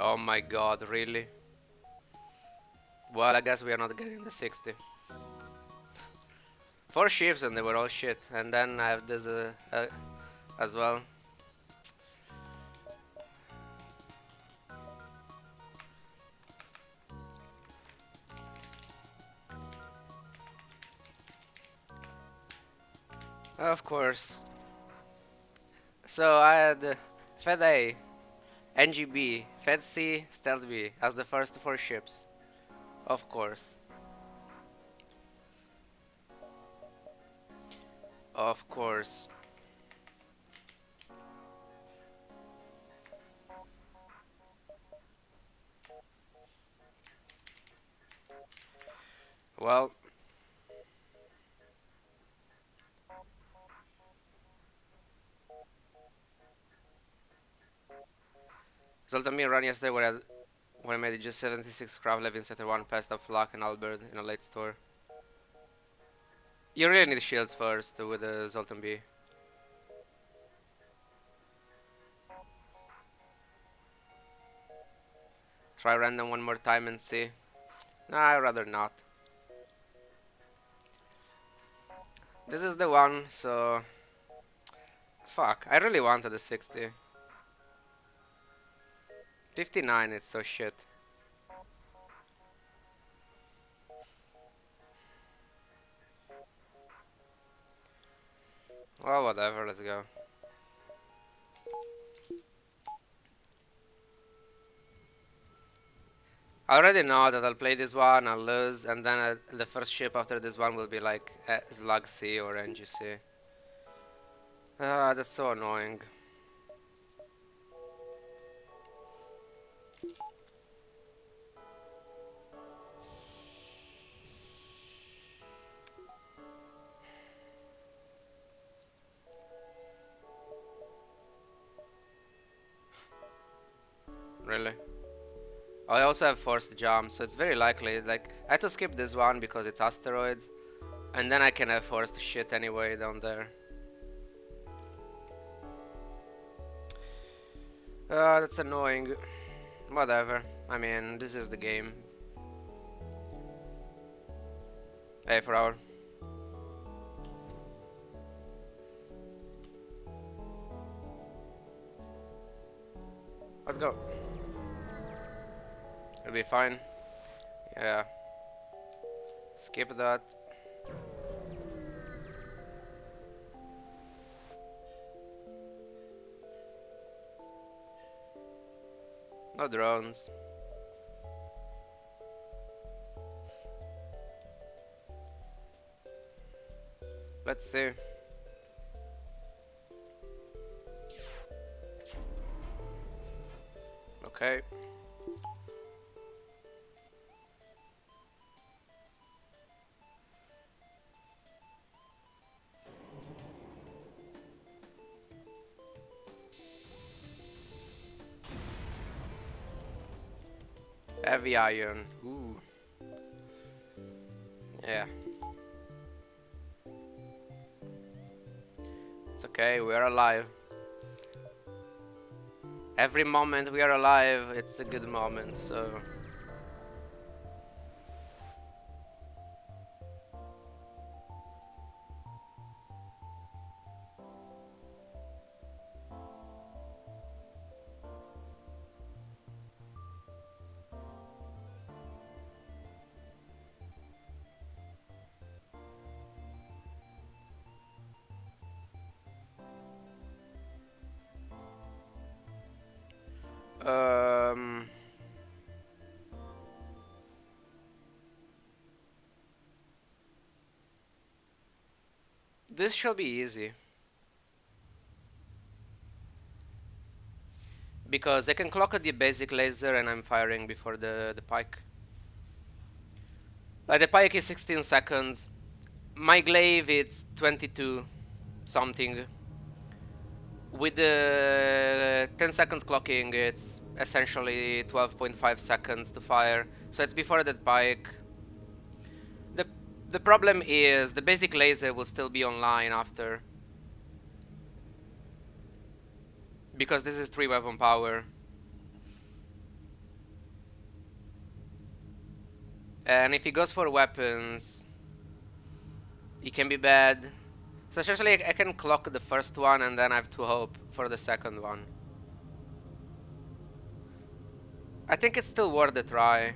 Oh my god, really? Well, I guess we are not getting the 60. Four ships and they were all shit. And then I have this as well. Of course. So I had Fed A, NGB, Fed C, Stealth B as the first four ships. Of course. Of course. Well, Zoltan me run yesterday where I made just 76 craft levy instead of one pest of luck and Albert in a late store. You really need shields first with the Zoltan B. Try random one more time and see. Nah, I'd rather not. This is the one, so... Fuck, I really wanted the 60. 59, it's so shit. Well, whatever, let's go. I already know that I'll play this one, I'll lose, and then the first ship after this one will be like Slug C or NGC. Ah, that's so annoying. Really? I also have forced jump, so it's very likely, like, I had to skip this one because it's asteroid, and then I can have forced shit anyway down there. That's annoying. Whatever. I mean, this is the game. Hey, for our. Let's go. It'll be fine. Yeah. Skip that. No drones. Let's see. Okay. Heavy iron. Ooh. Yeah. It's okay, we're alive. Every moment we are alive, it's a good moment, so... Um... This shall be easy. Because I can clock at the basic laser and I'm firing before the pike. Like the pike is 16 seconds. My glaive it's 22 something. With the 10 seconds clocking it's essentially 12.5 seconds to fire. So it's before that pike. The the problem is the basic laser will still be online after. Because this is 3 weapon power. And if he goes for weapons, it can be bad. So essentially, I can clock the first one, and then I have to hope for the second one. I think it's still worth a try.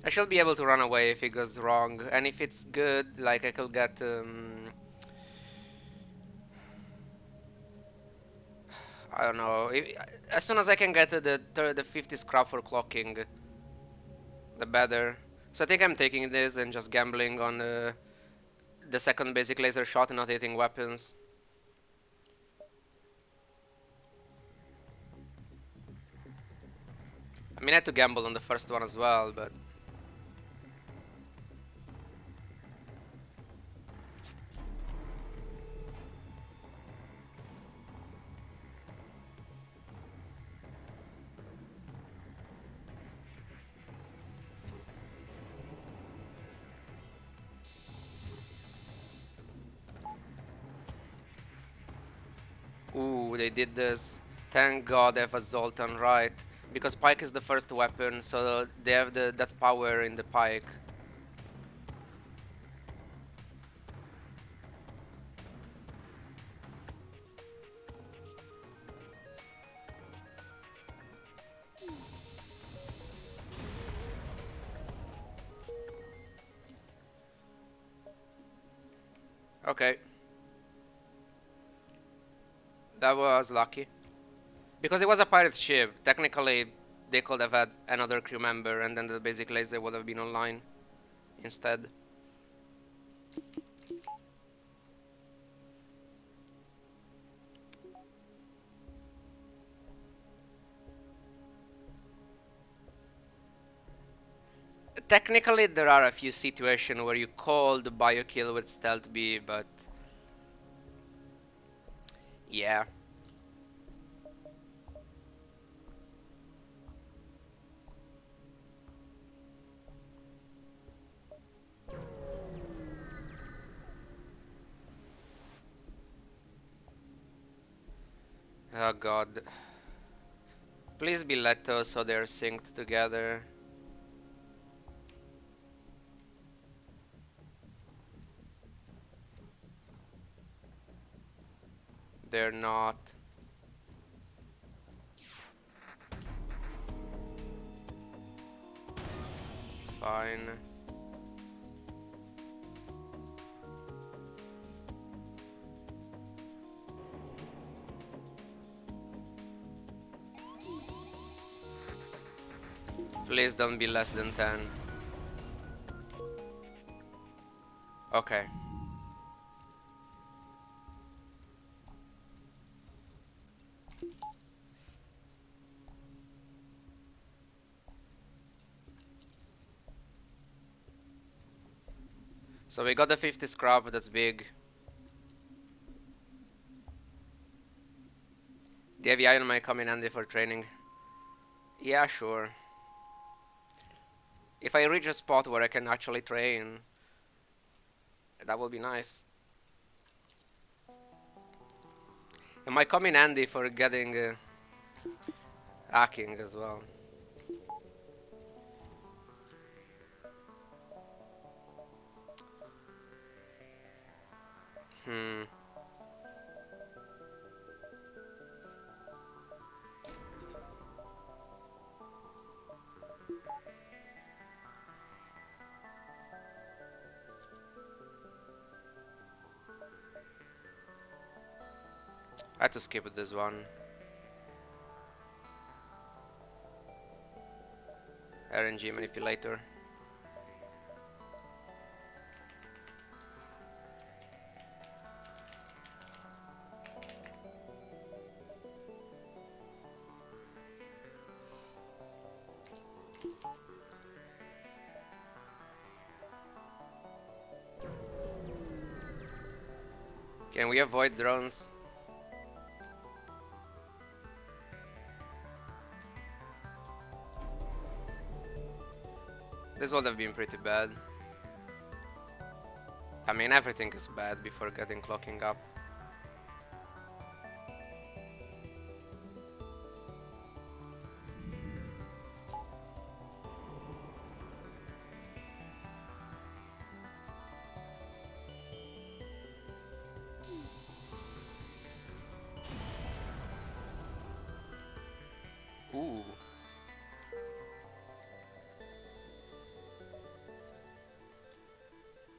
I should be able to run away if it goes wrong, and if it's good, like I could get I don't know. As soon as I can get the 50 scrap for clocking, the better. So I think I'm taking this and just gambling on the second basic laser shot and not hitting weapons. I mean, I had to gamble on the first one as well, but... Ooh, they did this. Thank God they have a Zoltan, right? Because Pike is the first weapon, so they have that power in the Pike. Okay. That was lucky. Because it was a pirate ship, technically they could have had another crew member and then the basic laser would have been online instead. Technically there are a few situations where you call the bio kill with stealth B, but... yeah. Oh god. Please be Leto so they're synced together. They're not. It's fine. Please don't be less than 10. Okay. So we got the 50 scrap, that's big. The heavy iron might come in handy for training. Yeah, sure. If I reach a spot where I can actually train, that will be nice. It might come in handy for getting hacking as well. Hmm. I had to skip this one. RNG manipulator. Can we avoid drones? This would have been pretty bad. I mean, everything is bad before getting clocking up.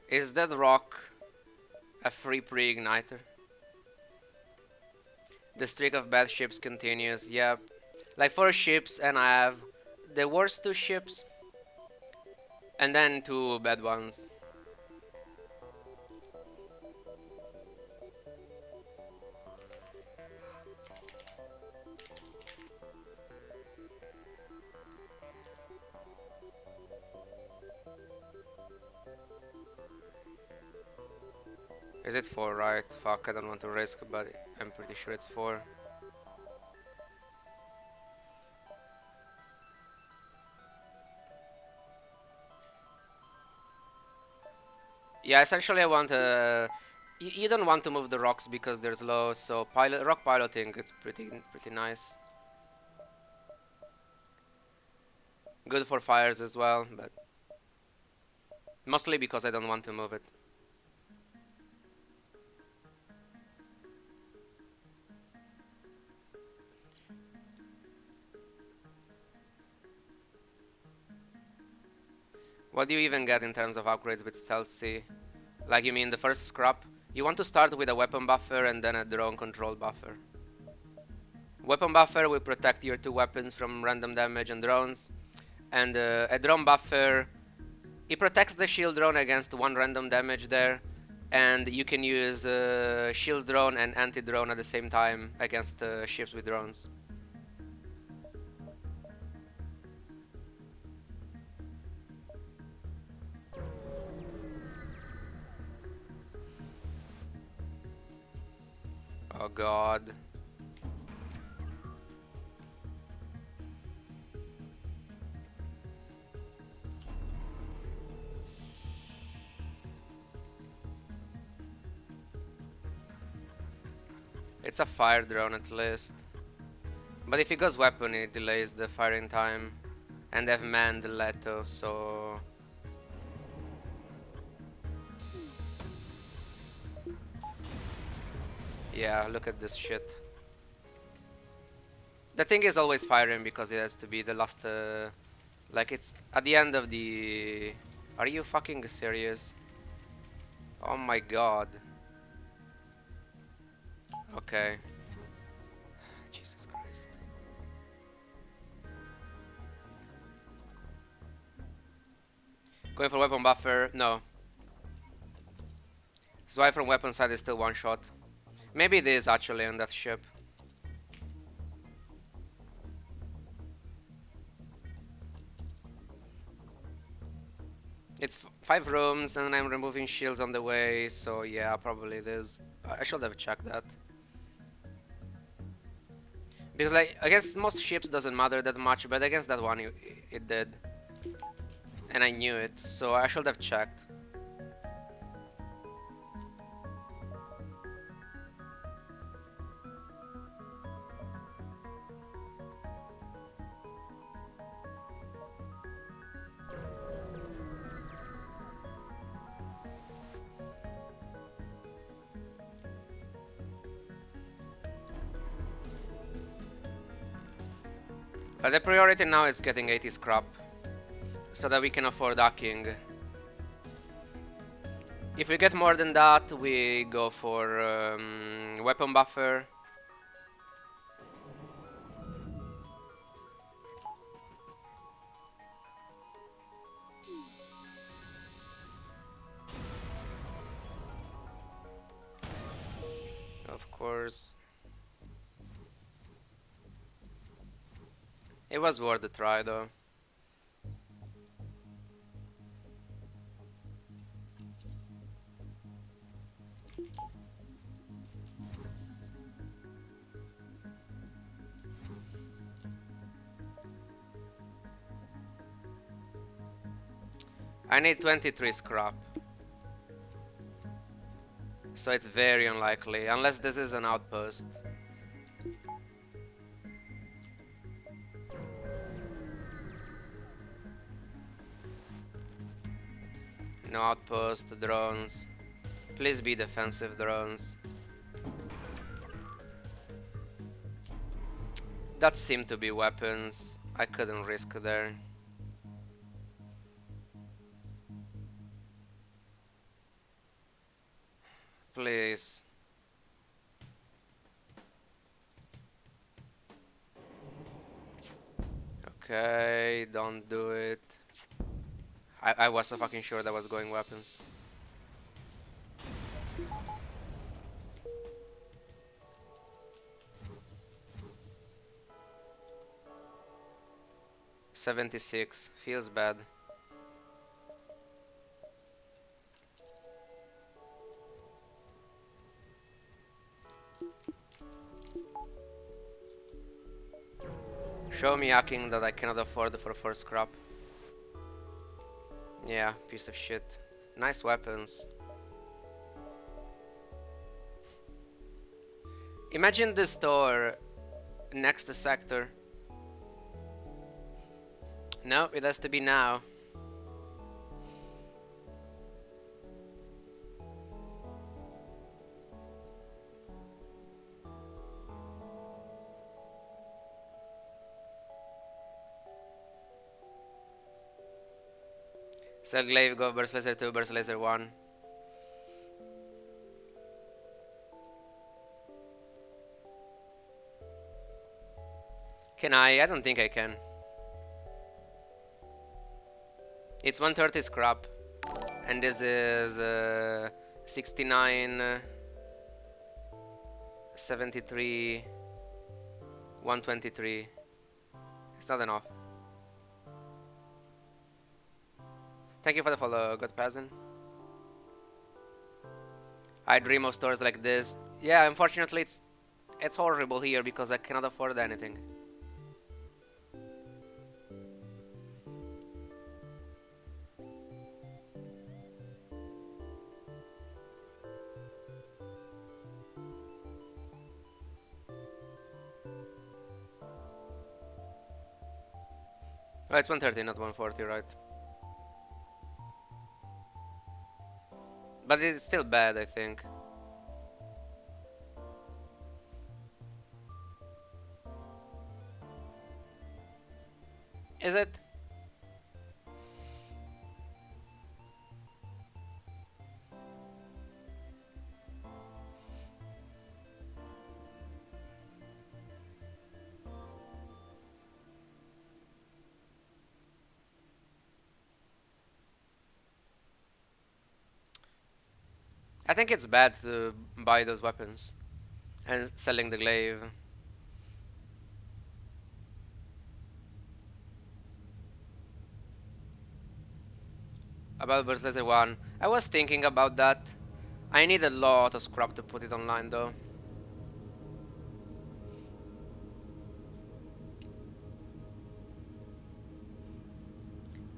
Is that rock a free pre-igniter? The streak of bad ships continues. Yep. Like 4 ships, and I have the worst 2 ships, and then 2 bad ones. Is it 4, right? Fuck, I don't want to risk, but I'm pretty sure it's 4. Yeah, essentially I want you don't want to move the rocks because there's low, so rock piloting, it's pretty nice. Good for fires as well, but mostly because I don't want to move it. What do you even get in terms of upgrades with Stealth C? Like, you mean the first scrap? You want to start with a weapon buffer and then a drone control buffer. Weapon buffer will protect your 2 weapons from random damage and drones, and a drone buffer, it protects the shield drone against 1 random damage there, and you can use shield drone and anti-drone at the same time against ships with drones. Oh god. It's a fire drone at least. But if it goes weapon, it delays the firing time. And they've manned Leto, so... Yeah, look at this shit. The thing is always firing because it has to be the last... like, it's at the end of the... Are you fucking serious? Oh my god. Okay. Jesus Christ. Going for weapon buffer? No. Swipe from weapon side is still 1 shot. Maybe it is actually on that ship. It's 5 rooms and I'm removing shields on the way, so yeah, probably it is. I should have checked that. Because like, against most ships doesn't matter that much, but against that one it did. And I knew it, so I should have checked. The priority now is getting 80 scrap, so that we can afford hacking. If we get more than that, we go for weapon buffer. Of course. It was worth a try though. I need 23 scrap. So it's very unlikely, unless this is an outpost. No outpost, drones. Please be defensive drones. That seemed to be weapons. I couldn't risk there. Please. Okay, don't do it. I was so fucking sure that was going weapons. $76 feels bad. Show me hacking that I cannot afford for first crop. Yeah, piece of shit. Nice weapons. Imagine the store next to sector. No, it has to be now. Cell Glaive, go Burst Laser 2, Burst Laser 1. Can I? I don't think I can. It's 130 scrap. And this is 69, 73, 123. It's not enough. Thank you for the follow, God Peasant. I dream of stores like this. Yeah, unfortunately it's horrible here because I cannot afford anything. Oh, it's 130, not 140, right? But it's still bad, I think. Is it? I think it's bad to buy those weapons and selling the glaive. About Burst Laser 1. I was thinking about that. I need a lot of scrap to put it online though.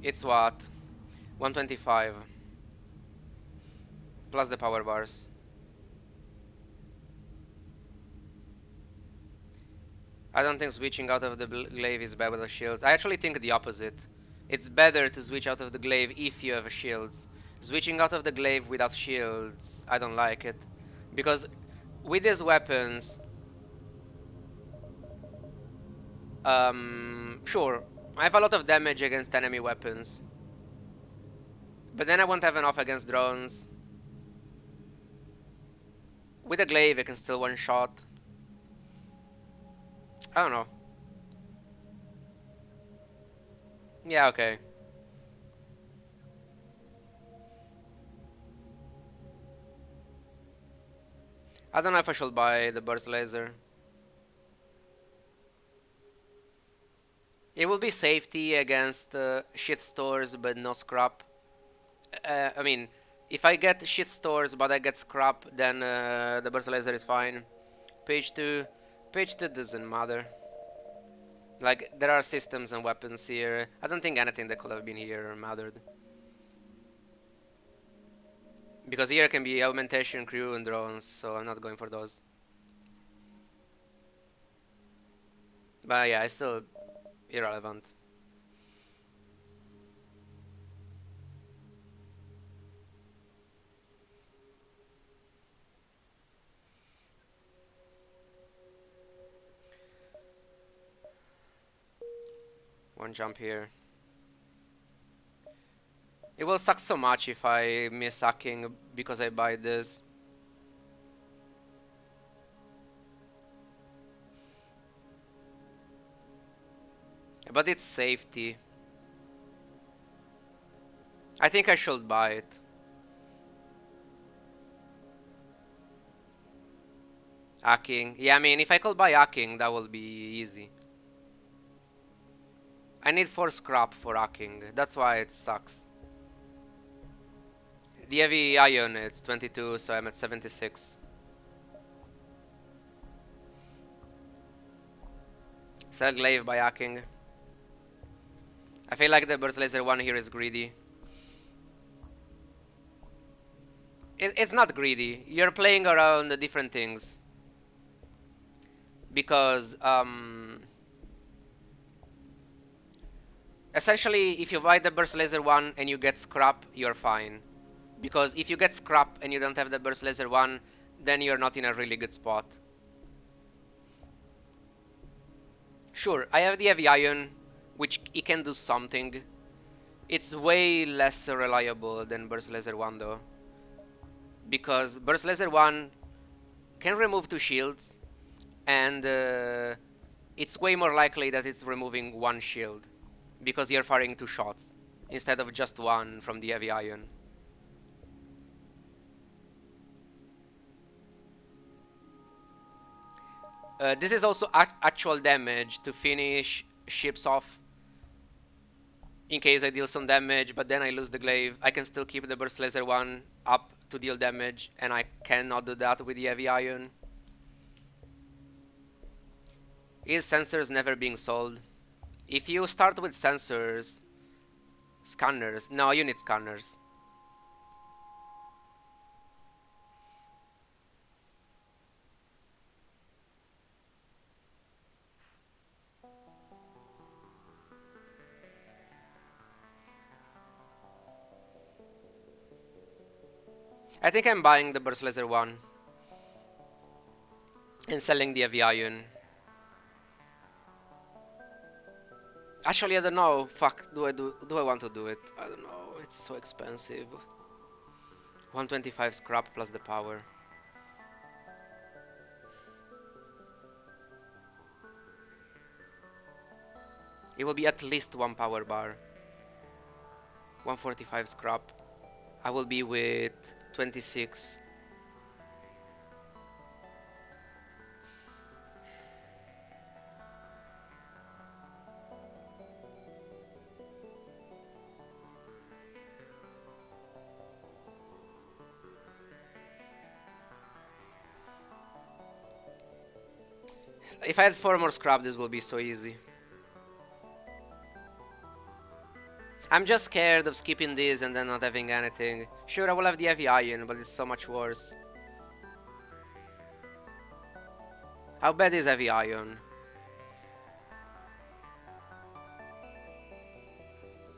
It's what? 125. Plus the power bars. I don't think switching out of the glaive is bad with the shields. I actually think the opposite. It's better to switch out of the glaive if you have shields. Switching out of the glaive without shields, I don't like it. Because with these weapons, sure, I have a lot of damage against enemy weapons. But then I won't have enough against drones. With a glaive, I can still one-shot. I don't know. Yeah, okay. I don't know if I should buy the burst laser. It will be safety against shit stores, but no scrap. I mean, if I get shit stores but I get scrap, then the burst laser is fine. Page 2. Page 2 doesn't matter. Like, there are systems and weapons here. I don't think anything that could have been here mattered. Because here can be augmentation, crew, and drones, so I'm not going for those. But yeah, it's still irrelevant. One jump here. It will suck so much if I miss hacking because I buy this. But it's safety. I think I should buy it. Hacking. Yeah, I mean, if I could buy hacking, that would be easy. I need 4 scrap for hacking. That's why it sucks. The heavy iron, it's 22, so I'm at 76. Sell glaive by hacking. I feel like the burst laser 1 here is greedy. It's not greedy. You're playing around the different things. Because, essentially, if you buy the burst laser 1 and you get scrap, you're fine. Because if you get scrap and you don't have the burst laser 1, then you're not in a really good spot. Sure, I have the heavy iron, which it can do something. It's way less reliable than burst laser 1 though. Because burst laser 1 can remove 2 shields, and it's way more likely that it's removing 1 shield, because you're firing 2 shots instead of just 1 from the heavy iron. This is also actual damage to finish ships off. In case I deal some damage, but then I lose the glaive, I can still keep the burst laser 1 up to deal damage, and I cannot do that with the heavy iron. Is sensors never being sold? If you start with sensors, scanners, no, you need scanners. I think I'm buying the burst laser 1 and selling the heavy iron. Actually, I don't know. Fuck, do I want to do it? I don't know. It's so expensive. 125 scrap plus the power. It will be at least 1 power bar. 145 scrap. I will be with 26. If I had 4 more scrap, this will be so easy. I'm just scared of skipping this and then not having anything. Sure, I will have the heavy iron, but it's so much worse. How bad is heavy iron?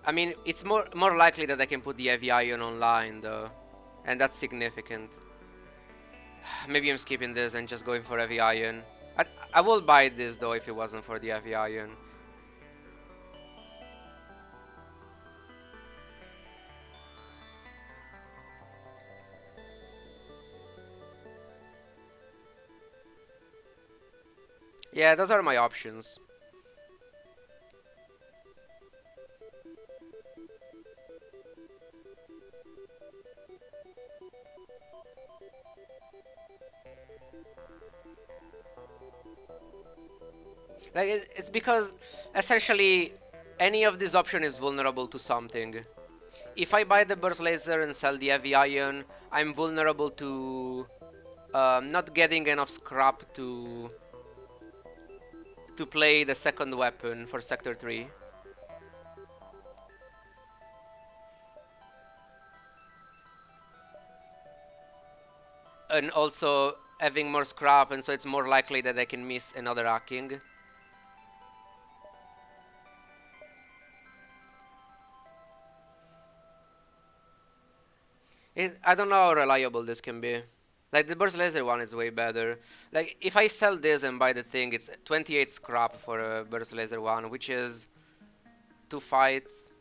I mean, it's more likely that I can put the heavy iron online though, and that's significant. Maybe I'm skipping this and just going for heavy iron. I will buy this though if it wasn't for the heavy iron. Yeah, those are my options. Like, it's because essentially any of this option is vulnerable to something. If I buy the burst laser and sell the heavy iron, I'm vulnerable to not getting enough scrap to play the second weapon for Sector 3. And also having more scrap, and so it's more likely that I can miss another hacking. I don't know how reliable this can be. Like, the burst laser one is way better. Like, if I sell this and buy the thing, it's 28 scrap for a burst laser one, which is 2 fights.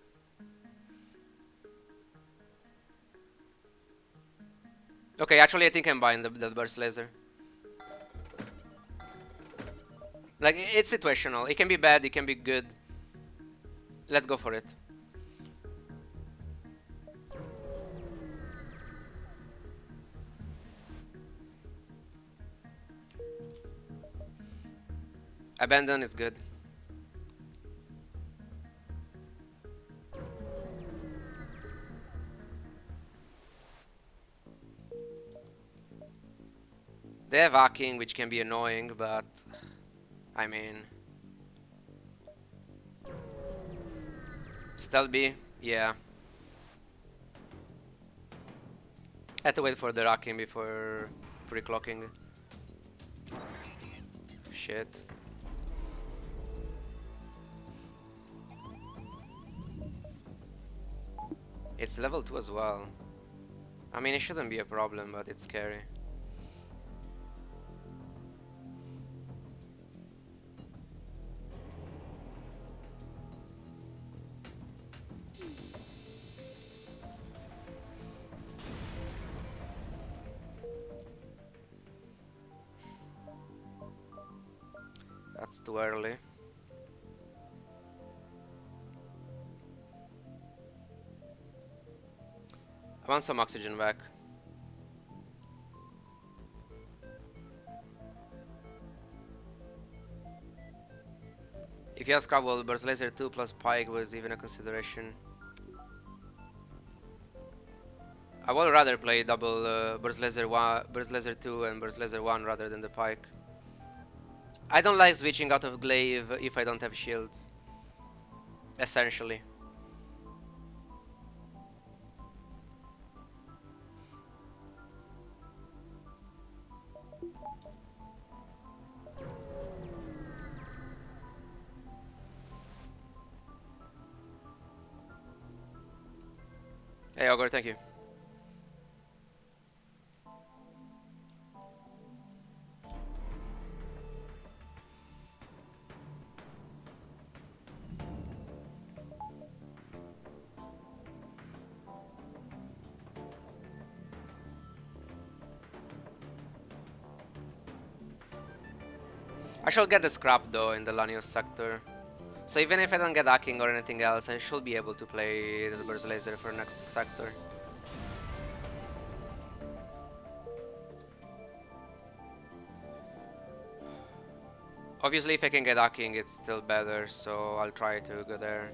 Okay, actually I think I'm buying the burst laser. Like, it's situational. It can be bad, it can be good. Let's go for it. Abandon is good. They have hacking, which can be annoying, but I mean, stealth B, yeah. Had to wait for the hacking before pre-clocking. Shit. It's level 2 as well. I mean, it shouldn't be a problem, but it's scary. That's too early. I want some oxygen back. If you have Scrabble, Burst Laser 2 plus Pike was even a consideration. I would rather play double Burst Laser 1, Burst Laser 2 and Burst Laser 1 rather than the Pike. I don't like switching out of Glaive if I don't have shields. Essentially. Hey Ogre, thank you. I shall get the scrap though in the Lanius sector. So even if I don't get hacking or anything else, I should be able to play the Burst Laser for next sector. Obviously if I can get hacking it's still better, so I'll try to go there.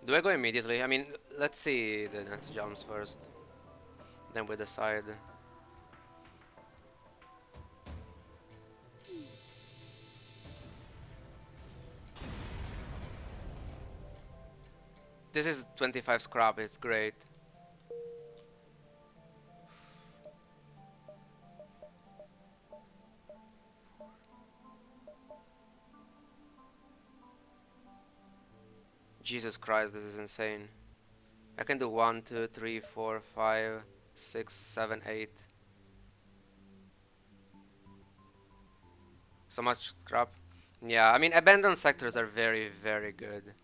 Do I go immediately? I mean, let's see the next jumps first. Then we decide. This is 25 scrap, it's great. Jesus Christ, this is insane. I can do 1, 2, 3, 4, 5, 6, 7, 8. So much scrap. Yeah, I mean, abandoned sectors are very, very good.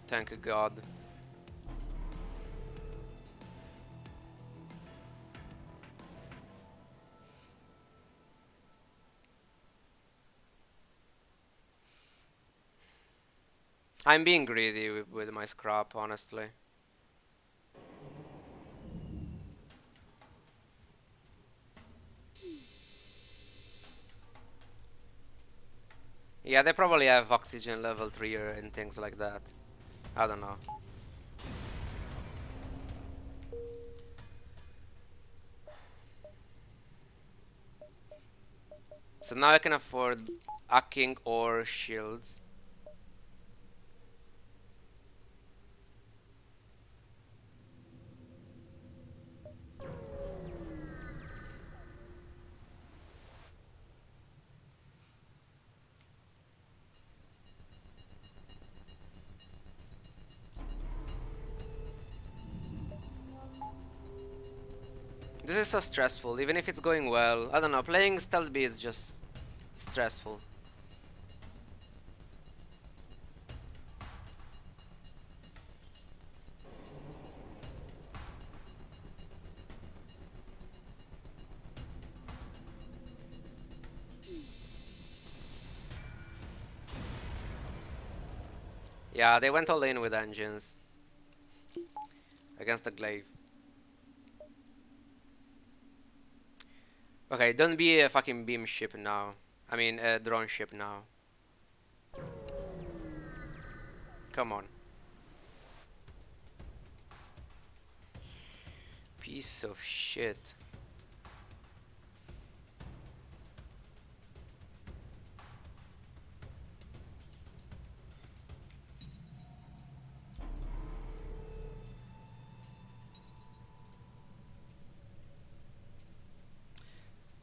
Thank God. I'm being greedy with my scrap, honestly. Yeah, they probably have oxygen level 3 or and things like that. I don't know. So now I can afford hacking or shields. This is so stressful, even if it's going well. I don't know, playing Stealth B is just stressful. Yeah, they went all in with engines against the glaive. Okay, don't be a fucking beam ship now. I mean, a drone ship now. Come on. Piece of shit.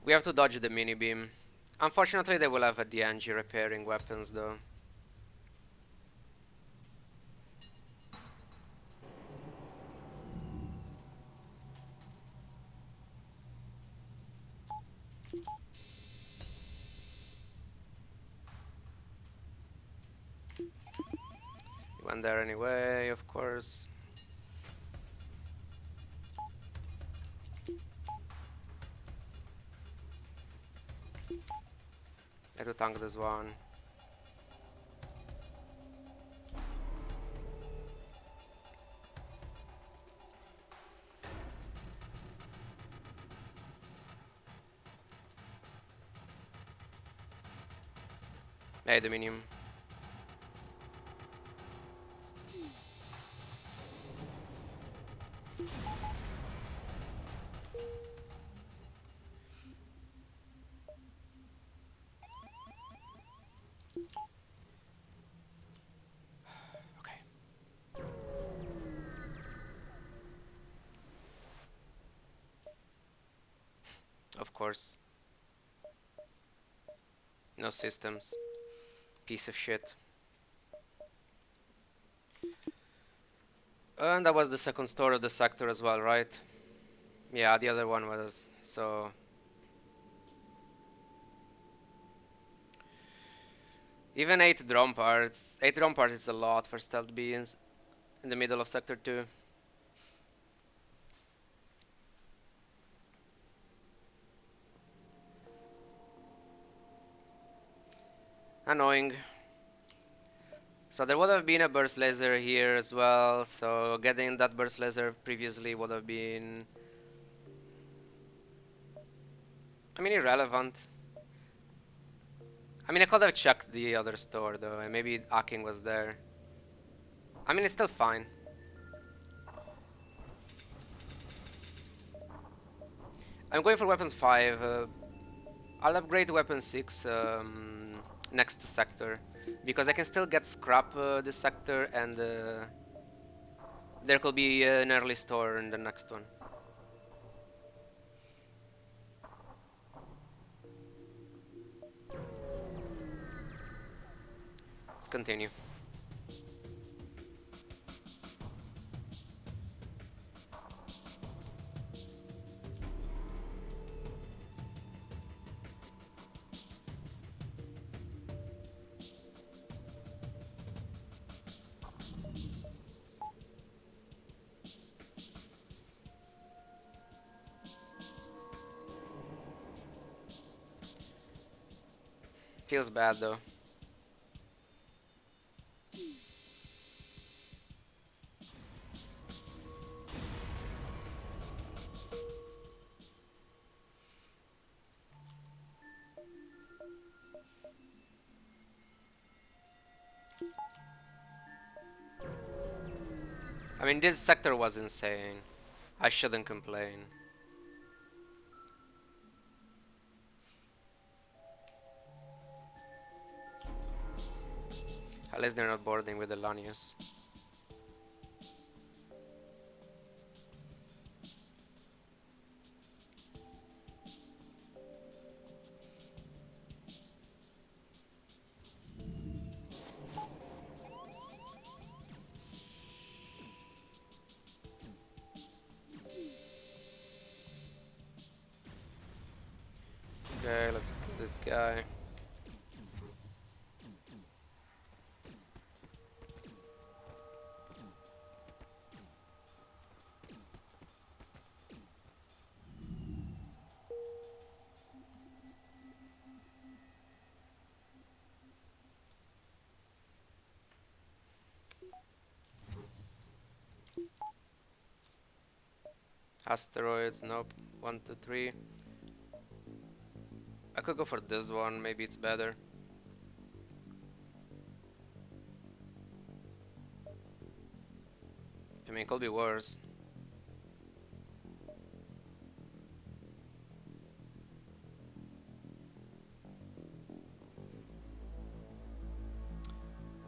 We have to dodge the mini beam. Unfortunately, they will have a DNG repairing weapons though. He went there anyway, of course. I had to tank this one. Hey, Dominium. Okay. Of course. No systems. Piece of shit. And that was the second store of the sector as well, right? Yeah, the other one was, so... Even 8 drone parts. 8 drone parts is a lot for stealth beings in the middle of sector 2. Annoying. So there would have been a burst laser here as well, so getting that burst laser previously would have been... I mean, irrelevant. I mean, I could have checked the other store though, and maybe hacking was there. I mean, it's still fine. I'm going for weapons 5. I'll upgrade to weapon 6 next sector, because I can still get scrap this sector, and there could be an early store in the next one. Let's continue. Feels bad though. I mean, this sector was insane. I shouldn't complain. Unless they're not boarding with the Lanius. Okay, let's kill this guy. Asteroids, nope. 1, 2, 3. I could go for this one, maybe it's better. I mean, it could be worse.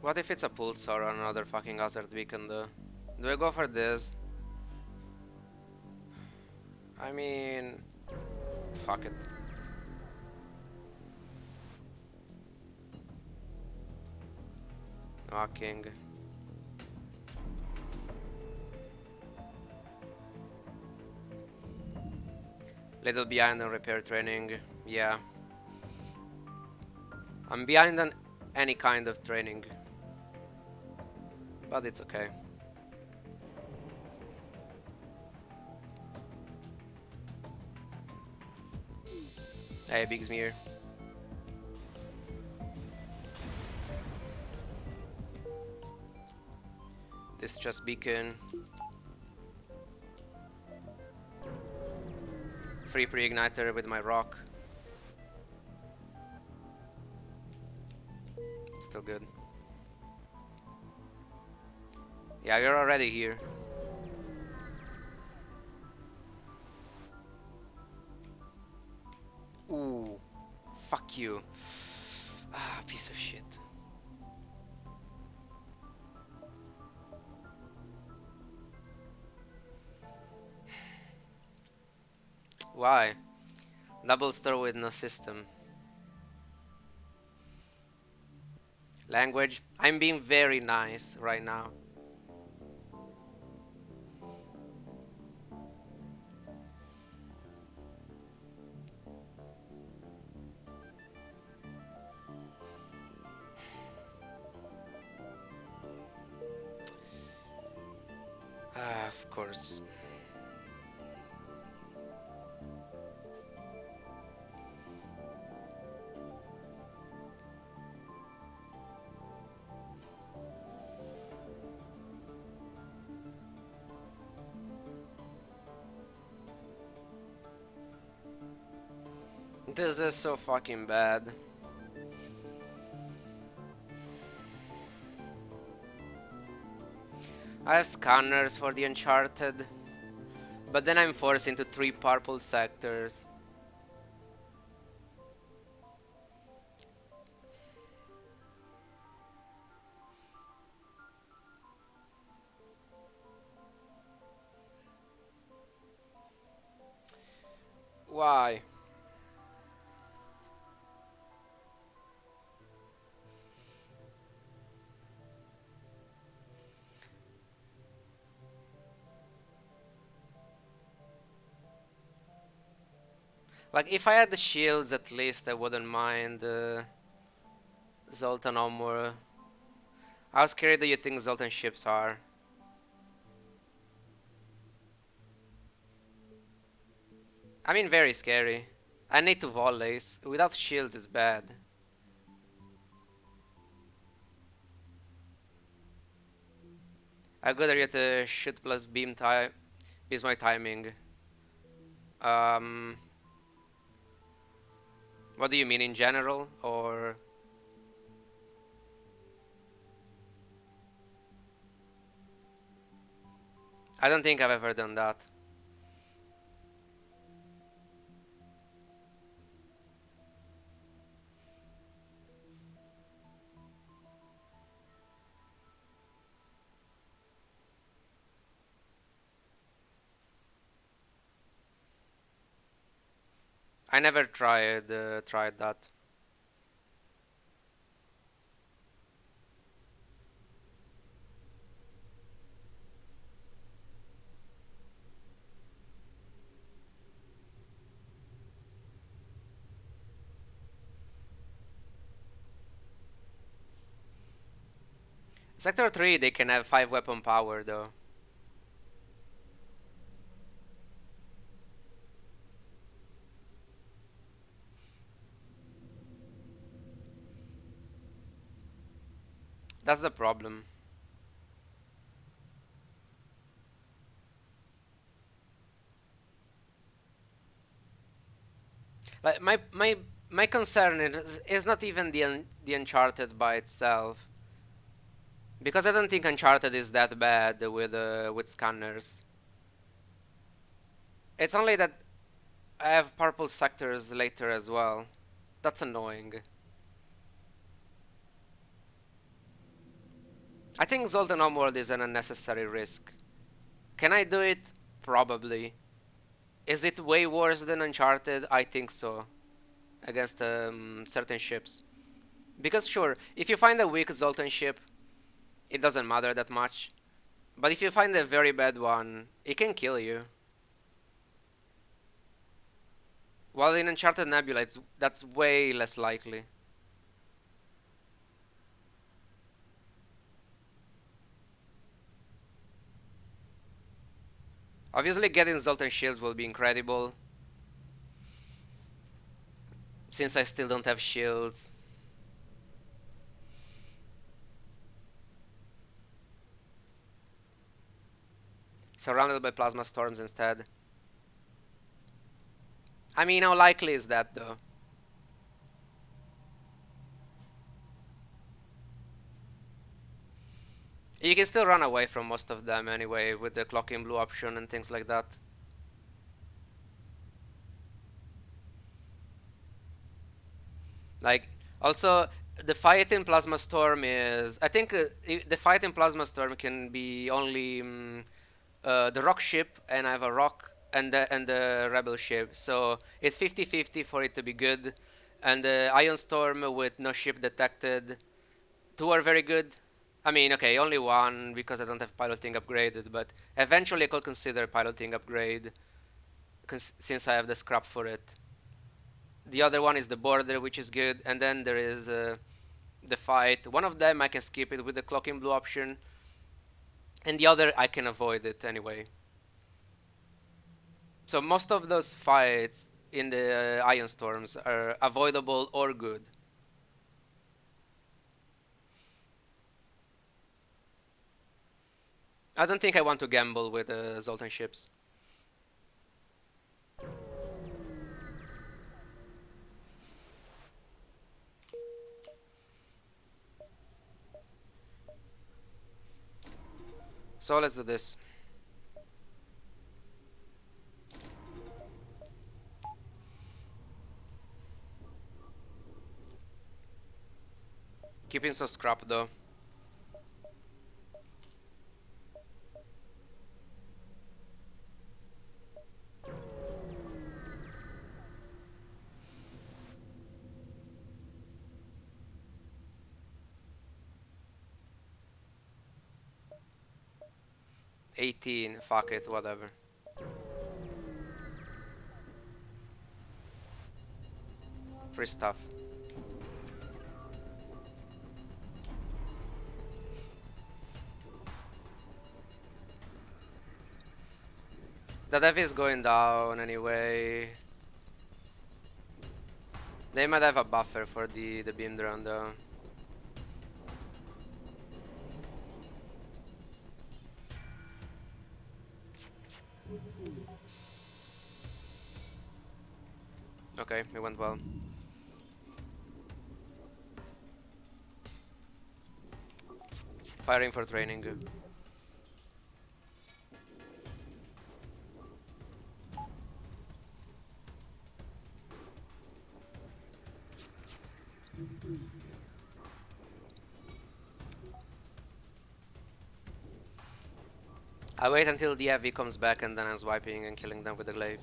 What if it's a pulsar or another fucking hazard beacon though? Do I go for this? I mean, fuck it. Walking. Little behind on repair training, yeah. I'm behind on any kind of training. But it's okay. Hey, Bigsmere. This just beacon. Free pre-igniter with my rock. Still good. Yeah, you're already here. Ooh, fuck you. Ah, piece of shit. Why? Double store with no system. Language. I'm being very nice right now. Ah, of course. This is so fucking bad. I have scanners for the Uncharted, but then I'm forced into 3 purple sectors. Why? Like, if I had the shields at least, I wouldn't mind Zoltan armor. How scary do you think Zoltan ships are? I mean, very scary. I need 2 volleys. Without shields, it's bad. How good are you to shoot plus beam time? Is my timing. Um, what do you mean in general, or? I don't think I've ever done that. I never tried that. Sector 3, they can have 5 weapon power though. That's the problem. Like my concern is not even the Uncharted by itself, because I don't think Uncharted is that bad with scanners. It's only that I have purple sectors later as well. That's annoying. I think Zoltan Homeworld is an unnecessary risk. Can I do it? Probably. Is it way worse than Uncharted? I think so. Against certain ships. Because sure, if you find a weak Zoltan ship, it doesn't matter that much. But if you find a very bad one, it can kill you. While in Uncharted Nebula, that's way less likely. Obviously, getting Zoltan shields will be incredible, since I still don't have shields. Surrounded by plasma storms instead. I mean, how likely is that though? You can still run away from most of them anyway with the clocking blue option and things like that. Like, also, the fight in Plasma Storm is... I think the fight in Plasma Storm can be only the rock ship, and I have a rock, and the rebel ship. So it's 50-50 for it to be good. And the Ion Storm with no ship detected. Two are very good. I mean, okay, only one because I don't have piloting upgraded, but eventually I could consider piloting upgrade since I have the scrap for it. The other one is the border, which is good, and then there is the fight. One of them I can skip it with the clocking blue option, and the other I can avoid it anyway. So most of those fights in the Ion Storms are avoidable or good. I don't think I want to gamble with Zoltan ships. So let's do this. Keeping some scrap though. $18, fuck it, whatever. Free stuff. The dev is going down anyway. They might have a buffer for the beam drone though. Okay, it went well. Firing for training. I wait until the heavy comes back and then I'm swiping and killing them with the glaive.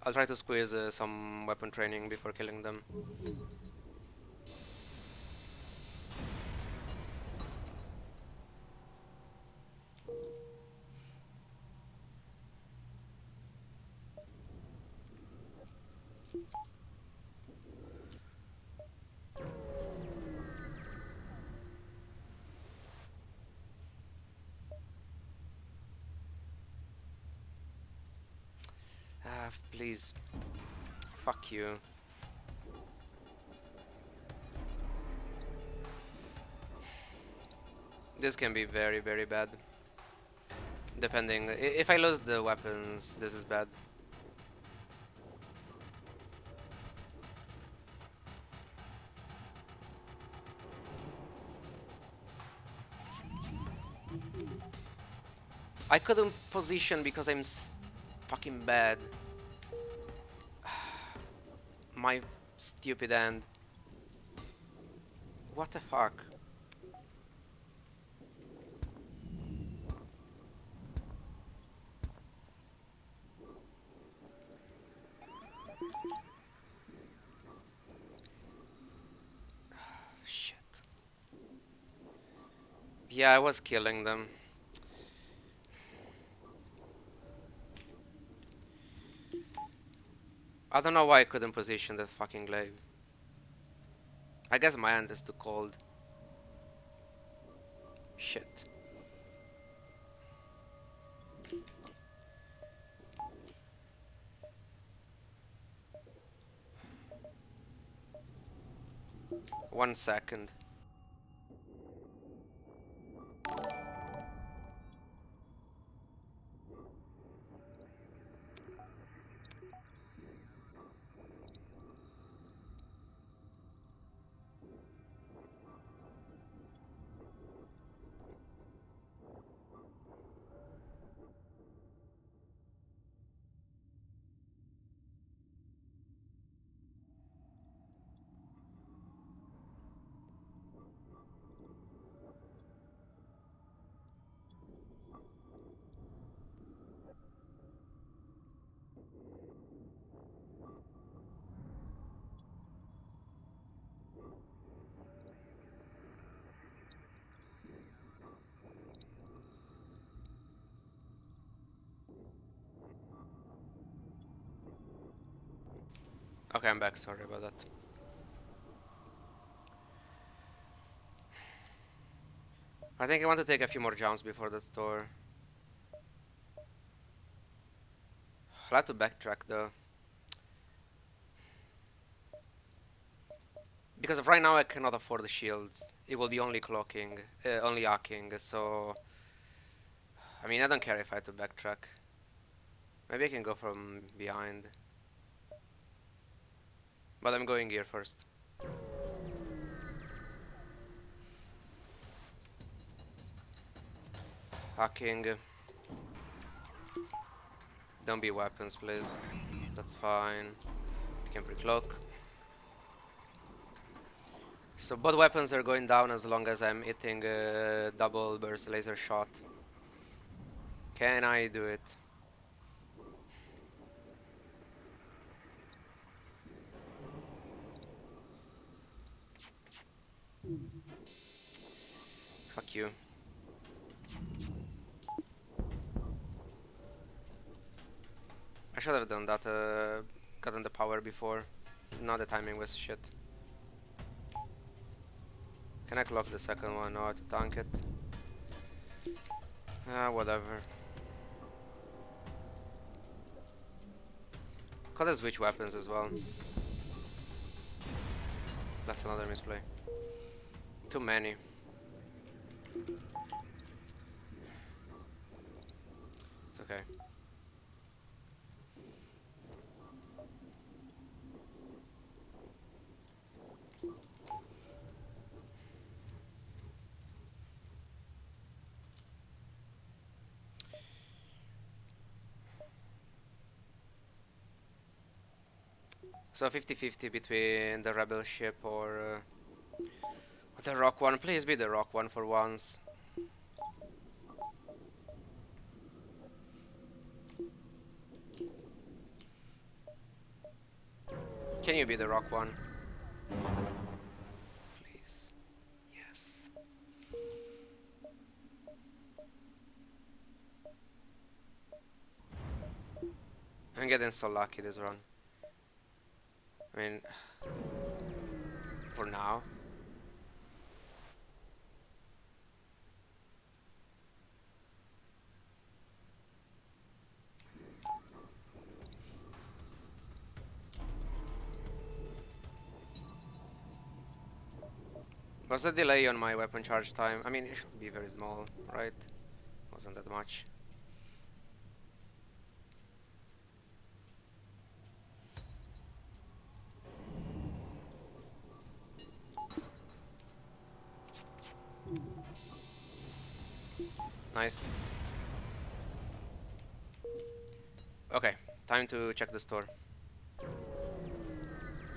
I'll try to squeeze some weapon training before killing them. Please. Fuck you. This can be very, very bad. Depending. If I lose the weapons, this is bad. I couldn't position because I'm fucking bad. My stupid end. What the fuck? Shit. Yeah, I was killing them. I don't know why I couldn't position that fucking glaive. I guess my hand is too cold. Shit. One second. Okay, I'm back. Sorry about that. I think I want to take a few more jumps before the store. I'll have to backtrack though. Because right now I cannot afford the shields. It will be only clocking, only hacking, so... I mean, I don't care if I have to backtrack. Maybe I can go from behind. But I'm going here first. Hacking. Don't be weapons, please. That's fine. You can pre-cloak. So both weapons are going down as long as I'm hitting a double burst laser shot. Can I do it? Fuck you. I should have done that, gotten the power before. No, the timing was shit. Can I clock the second one? No, I have to tank it. Whatever. Gotta switch weapons as well. That's another misplay. Too many. It's okay. So 50-50 between the rebel ship or the rock one. Please be the rock one for once. Can you be the rock one? Please. Yes. I'm getting so lucky this run. I mean, for now. What's the delay on my weapon charge time? I mean, it should be very small, right? Wasn't that much. Nice. Okay, time to check the store.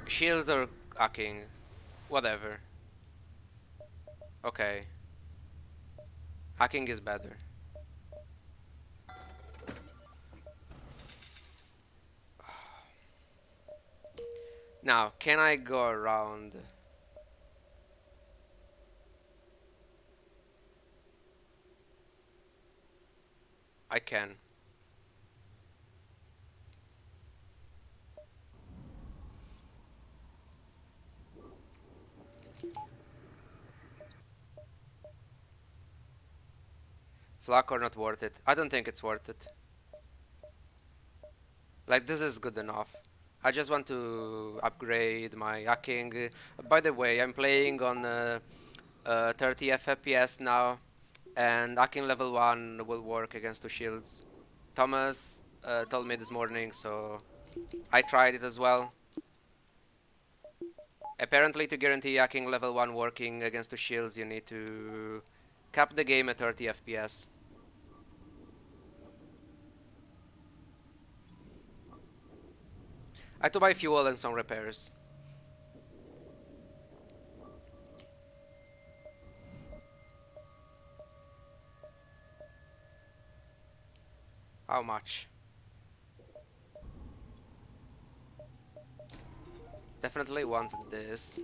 Shields or hacking? Whatever. Okay. Hacking is better. Now, can I go around? I can. Flak or not worth it? I don't think it's worth it. Like, this is good enough. I just want to upgrade my hacking. By the way, I'm playing on 30 FPS now, and hacking level 1 will work against 2 shields. Thomas told me this morning, so I tried it as well. Apparently, to guarantee hacking level 1 working against 2 shields, you need to cap the game at 30 FPS. I had to buy fuel and some repairs. How much? Definitely wanted this.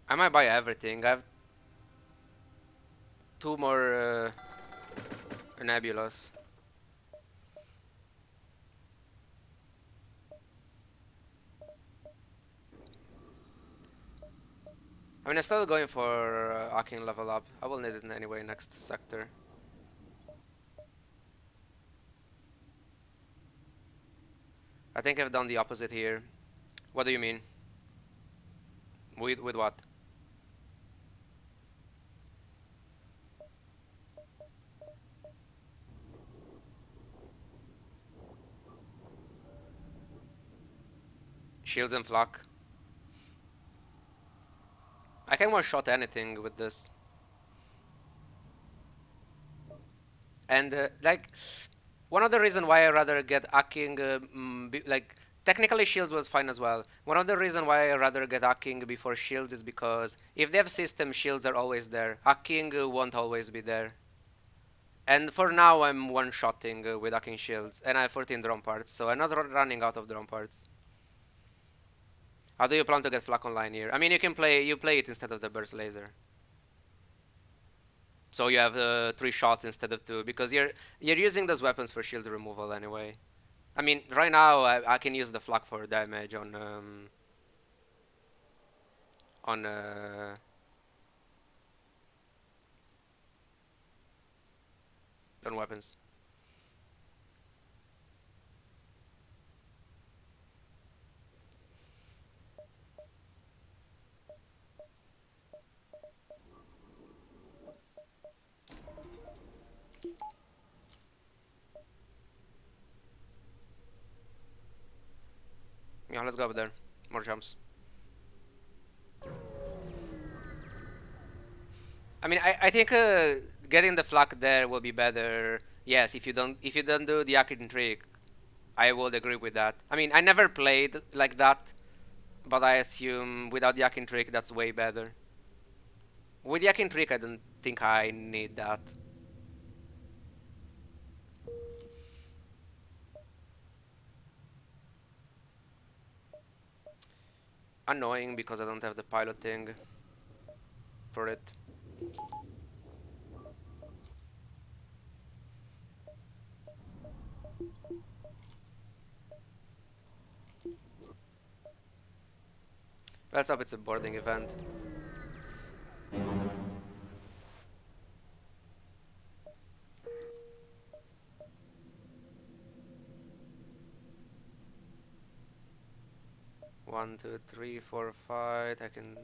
I might buy everything. I have 2 more Nebulas. I mean, I'm still going for hacking level up. I will need it anyway next sector. I think I've done the opposite here. What do you mean? With what? Shields and flak. I can one-shot anything with this. And like, one of the reasons why I rather get hacking, like, technically shields was fine as well. One of the reasons why I rather get hacking before shields is because if they have system, shields are always there. Hacking won't always be there. And for now, I'm one-shotting with hacking shields, and I have 14 drone parts, so I'm not running out of drone parts. How do you plan to get flak online here? I mean, you play it instead of the burst laser. So you have 3 shots instead of 2, because you're using those weapons for shield removal anyway. I mean, right now I can use the flak for damage on weapons. Yeah, let's go over there. More jumps. I mean, I think getting the flak there will be better. Yes, if you don't do the hacking trick, I would agree with that. I mean, I never played like that, but I assume without the hacking trick, that's way better. With Yakin Trick, I don't think I need that. Annoying because I don't have the piloting for it. Let's hope it's a boarding event. One, two, three, four, five. I can.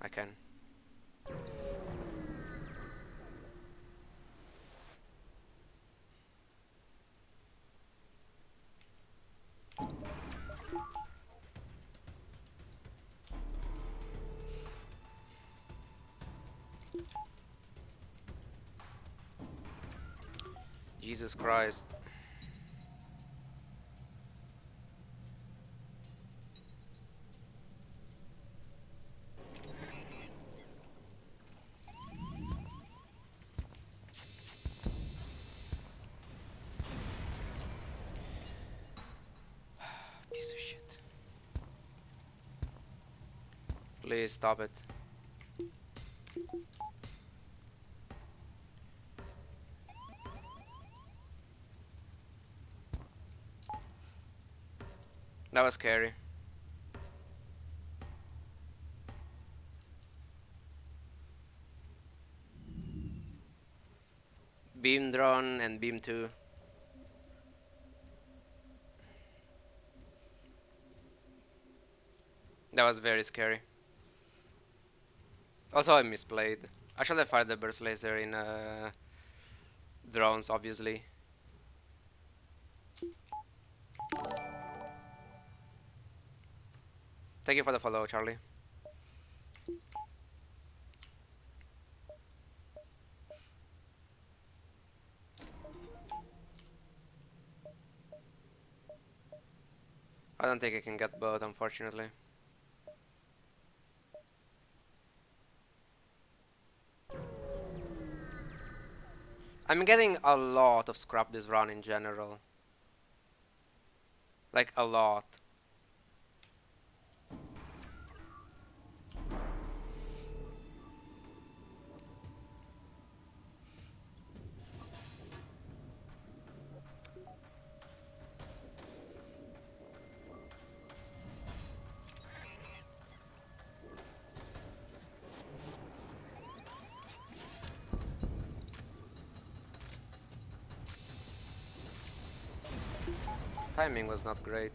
I can. Jesus Christ. Piece of shit. Please stop it. That was scary. Beam drone and beam 2. That was very scary. Also, I misplayed. I should have fired the burst laser in drones, obviously. Thank you for the follow, Charlie. I don't think I can get both, unfortunately. I'm getting a lot of scrap this run in general. Like, a lot. Timing was not great.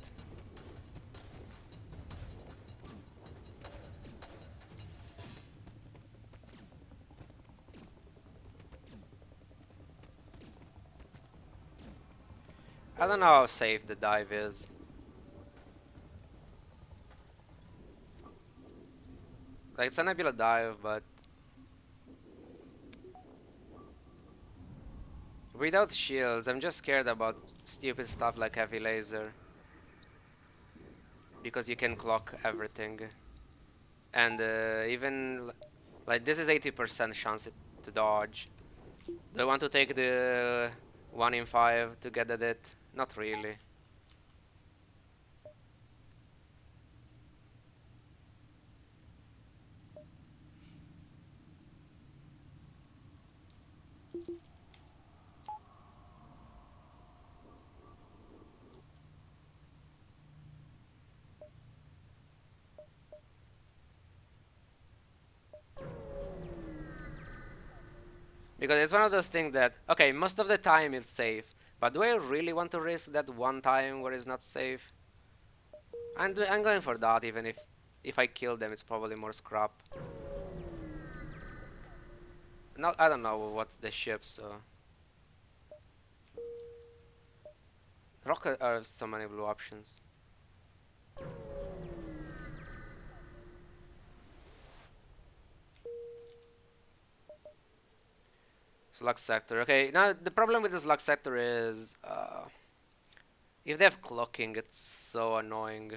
I don't know how safe the dive is. Like, it's a Nebula dive, but without shields, I'm just scared about stupid stuff like heavy laser. Because you can clock everything. And even, like, this is 80% chance to dodge. Do I want to take the 1 in 5 to get at it? Not really. Because it's one of those things that, okay, most of the time it's safe, but do I really want to risk that one time where it's not safe? I'm going for that, even if I kill them, it's probably more scrap. Not, I don't know what's the ship, so... Rocket are so many blue options. Slug sector. Okay, now the problem with the slug sector is If they have clocking, it's so annoying.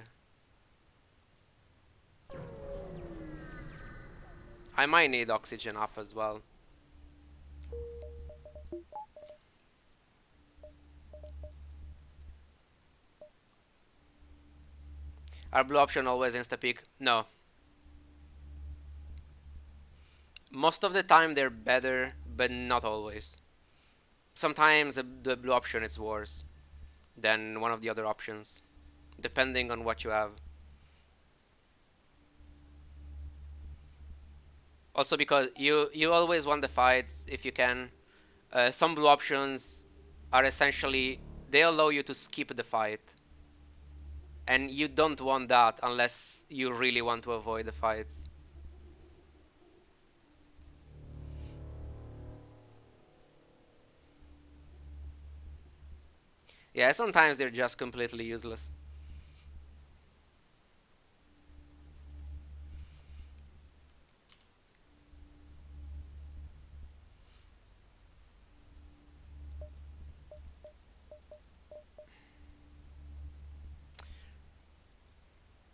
I might need oxygen up as well. Are blue option always insta-peak? No. Most of the time they're better, but not always. Sometimes the blue option is worse than one of the other options, depending on what you have. Also because you always want the fights if you can. Some blue options are essentially they allow you to skip the fight, and you don't want that unless you really want to avoid the fights. Yeah, sometimes they're just completely useless.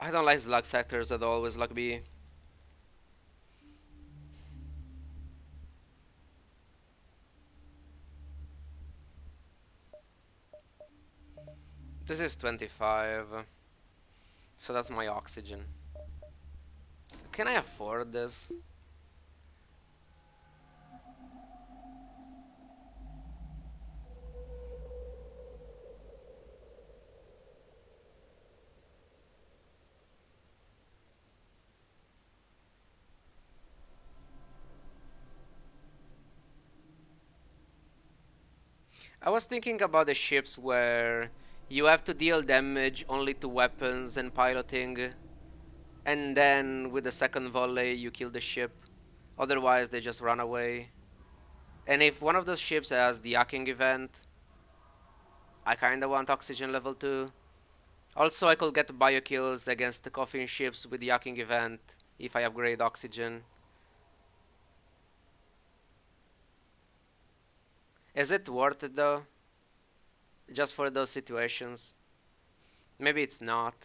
I don't like slug sectors at all with slug B. This is 25, so that's my oxygen. Can I afford this? I was thinking about the ships where you have to deal damage only to weapons and piloting, and then with the second volley you kill the ship. Otherwise, they just run away. And if one of those ships has the hacking event, I kinda want oxygen level 2. Also, I could get bio kills against the coffin ships with the hacking event if I upgrade oxygen. Is it worth it though? Just for those situations? Maybe it's not.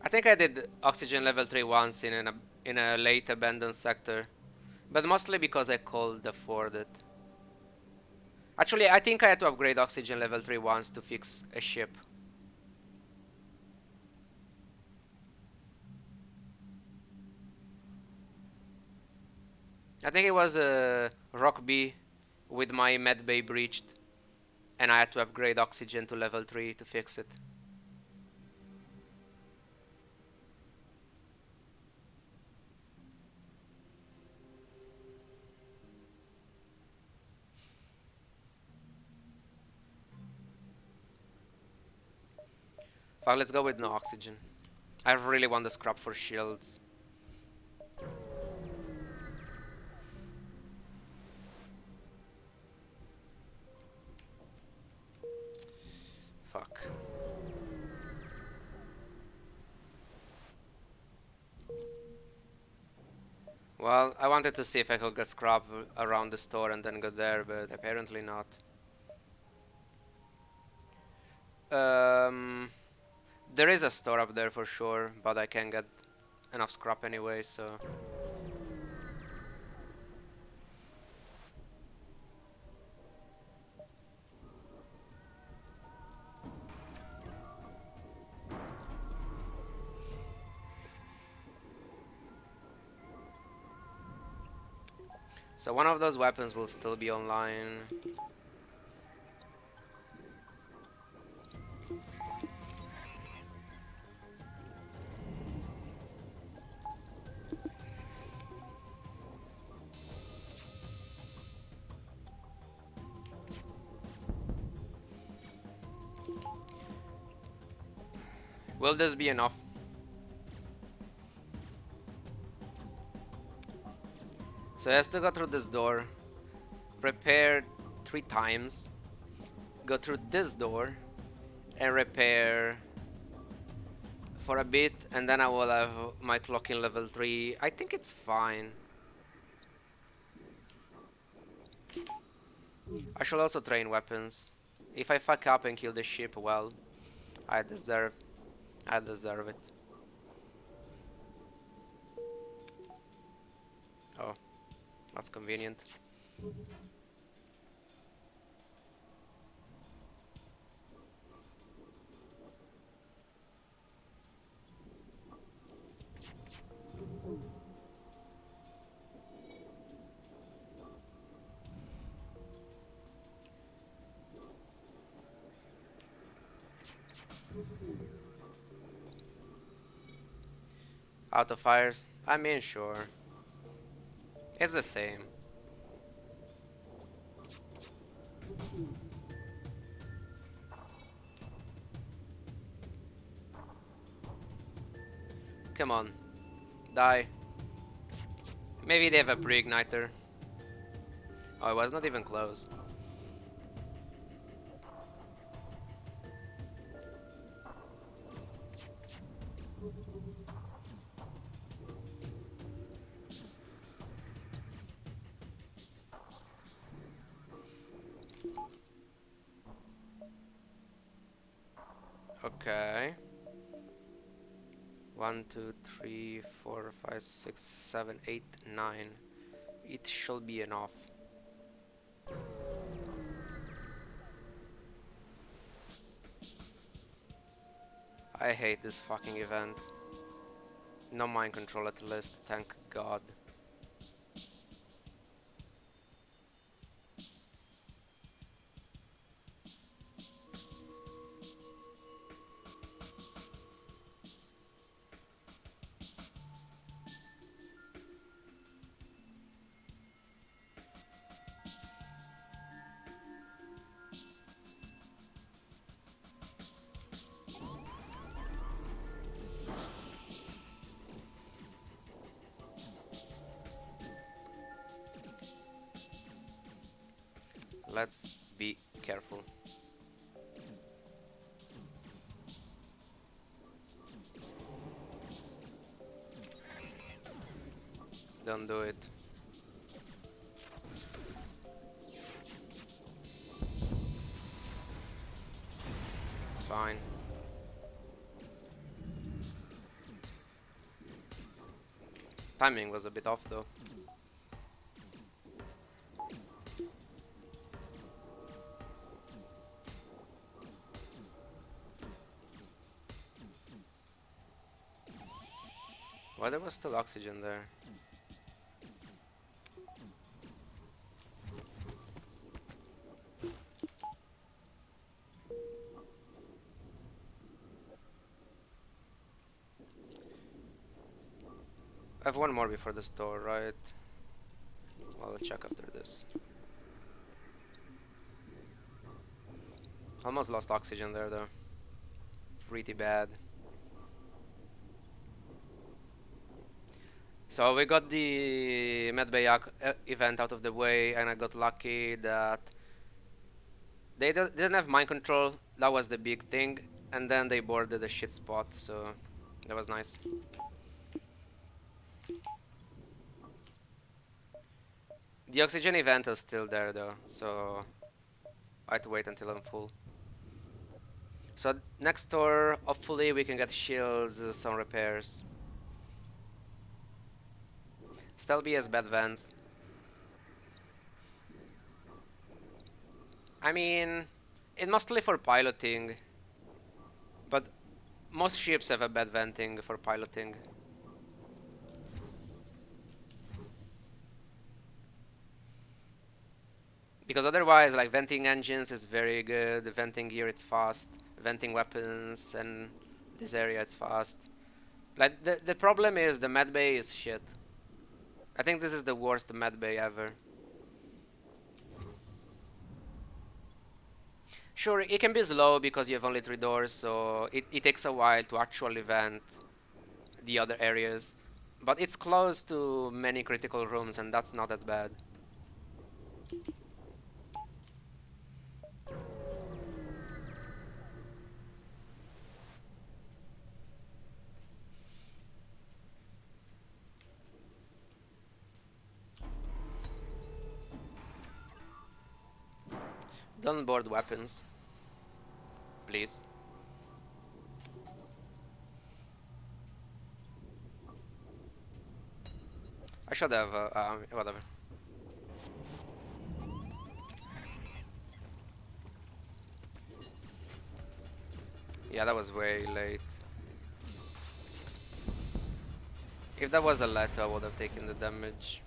I think I did oxygen level 3 once in a late abandoned sector, but mostly because I could afford it. Actually, I think I had to upgrade oxygen level 3 once to fix a ship. I think it was a Rock B with my med bay breached, and I had to upgrade oxygen to level 3 to fix it. Fuck, let's go with no oxygen. I really want the scrap for shields. Fuck. Well, I wanted to see if I could get scrap around the store and then go there, but apparently not. Um, there is a store up there for sure, but I can't get enough scrap anyway, so... So one of those weapons will still be online. Will this be enough? So he has to go through this door, repair 3 times, go through this door, and repair for a bit, and then I will have my clock in level 3. I think it's fine. I should also train weapons. If I fuck up and kill the ship, well, I deserve it. Oh, that's convenient. Auto fires? I mean, sure. It's the same. Come on. Die. Maybe they have a pre-igniter. Oh, it was not even close. Okay. 1, 2, 3, 4, 5, 6, 7, 8, 9. It should be enough. I hate this fucking event. No mind control at least, thank God. Let's be careful. Don't do it. It's fine. Timing was a bit off though. Why there was still oxygen there? I have one more before the store, right? Well, I'll check after this. Almost lost oxygen there though. Pretty bad. So we got the Medbay event out of the way, and I got lucky that they didn't have mind control. That was the big thing, and then they boarded a shit spot, so that was nice. The oxygen event is still there though, so I have to wait until I'm full. So next tour, hopefully we can get shields, some repairs. Stelby has bad vents. I mean, it's mostly for piloting, but most ships have a bad venting for piloting. Because otherwise, like, venting engines is very good, venting gear it's fast, venting weapons and this area it's fast. Like, the problem is the medbay is shit. I think this is the worst medbay ever. Sure, it can be slow because you have only 3 doors, so it takes a while to actually vent the other areas. But it's close to many critical rooms, and that's not that bad. Don't board weapons, please. I should have, whatever. Yeah, that was way late. If that was a Leto, I would have taken the damage.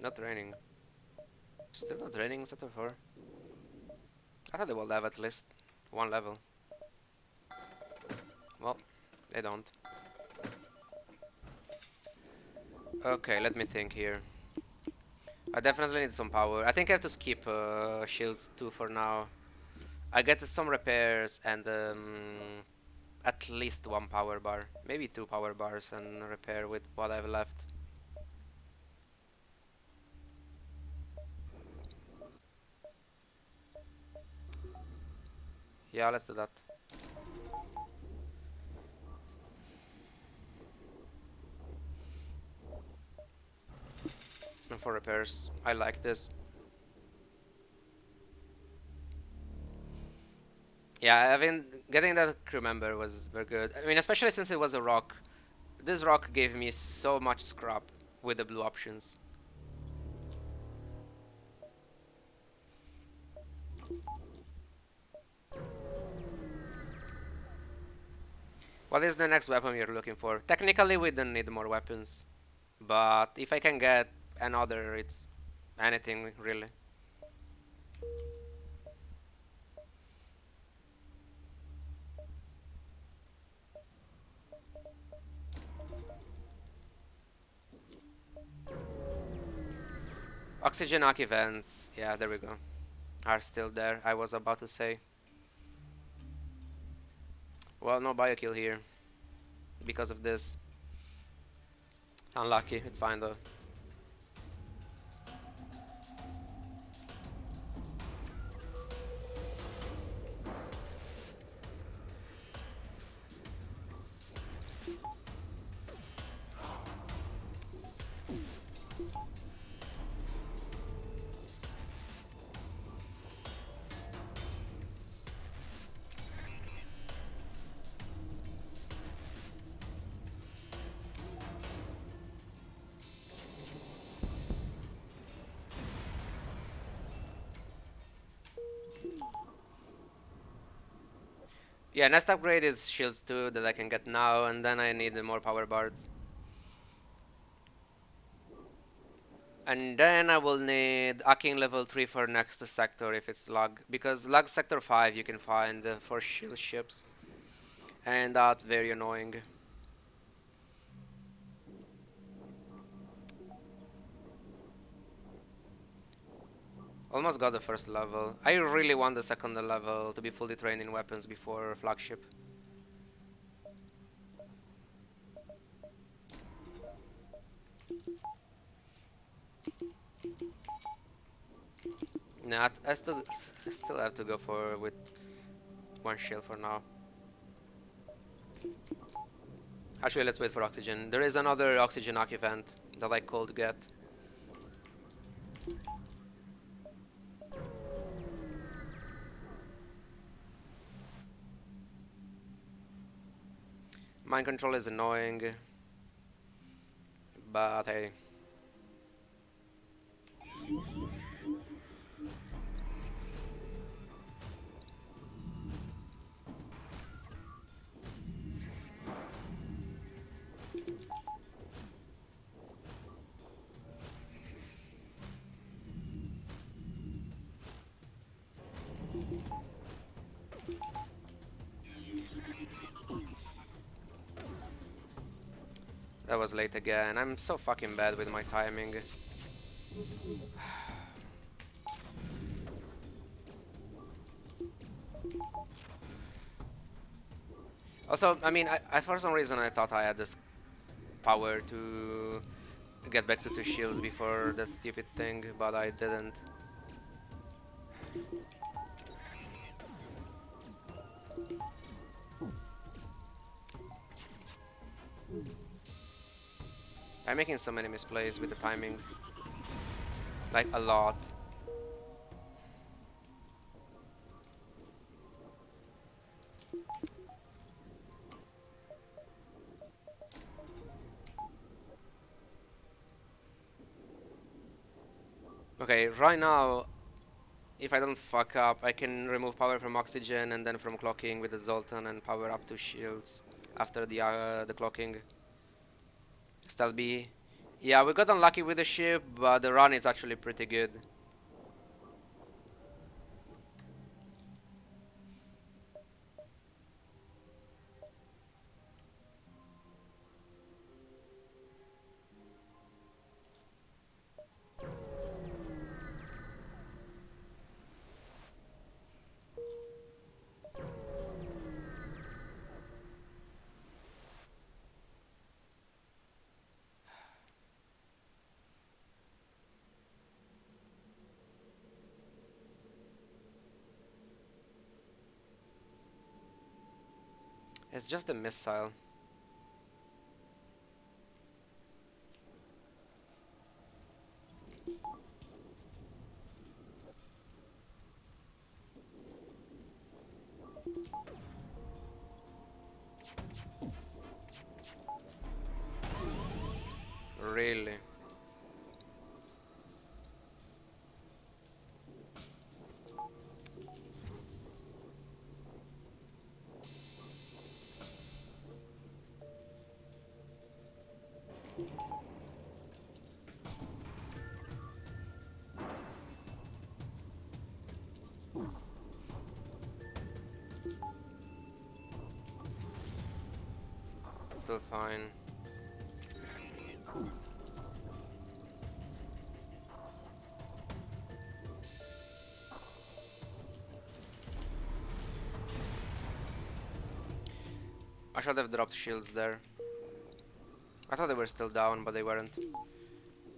Not raining. Still not raining, Sector 4. I thought they would have at least one level. Well, they don't. Okay, let me think here. I definitely need some power. I think I have to skip shields 2 for now. I get some repairs and at least one power bar. Maybe 2 power bars and repair with what I've left. Yeah, let's do that. And for repairs, I like this. Yeah, getting that crew member was very good. I mean, especially since it was a rock. This rock gave me so much scrap with the blue options. What is the next weapon you're looking for? Technically, we don't need more weapons. But if I can get another, it's anything really. Oxygen arc events, yeah, there we go. Are still there, I was about to say. Well, no biokill here. Because of this. Unlucky, it's fine though. Yeah, next upgrade is shields 2 that I can get now, and then I need more power bars. And then I will need Akin level 3 for next sector if it's Lug. Because Lug sector 5 you can find 4 shield ships. And that's very annoying. Almost got the first level. I really want the second level to be fully trained in weapons before flagship. Nah, I still have to go for with one shield for now. Actually, let's wait for oxygen. There is another oxygen arc event that I could get. Mind control is annoying, but hey. That was late again. I'm so fucking bad with my timing. Also, I mean, I for some reason I thought I had this power to get back to 2 shields before that stupid thing, but I didn't. I'm making so many misplays with the timings. Like, a lot. Okay, right now, if I don't fuck up, I can remove power from oxygen and then from clocking with the Zoltan and power up 2 shields after the clocking. Still B. Yeah, we got unlucky with the ship, but the run is actually pretty good. It's just a missile. Really. Still fine. I should have dropped shields there. I thought they were still down, but they weren't.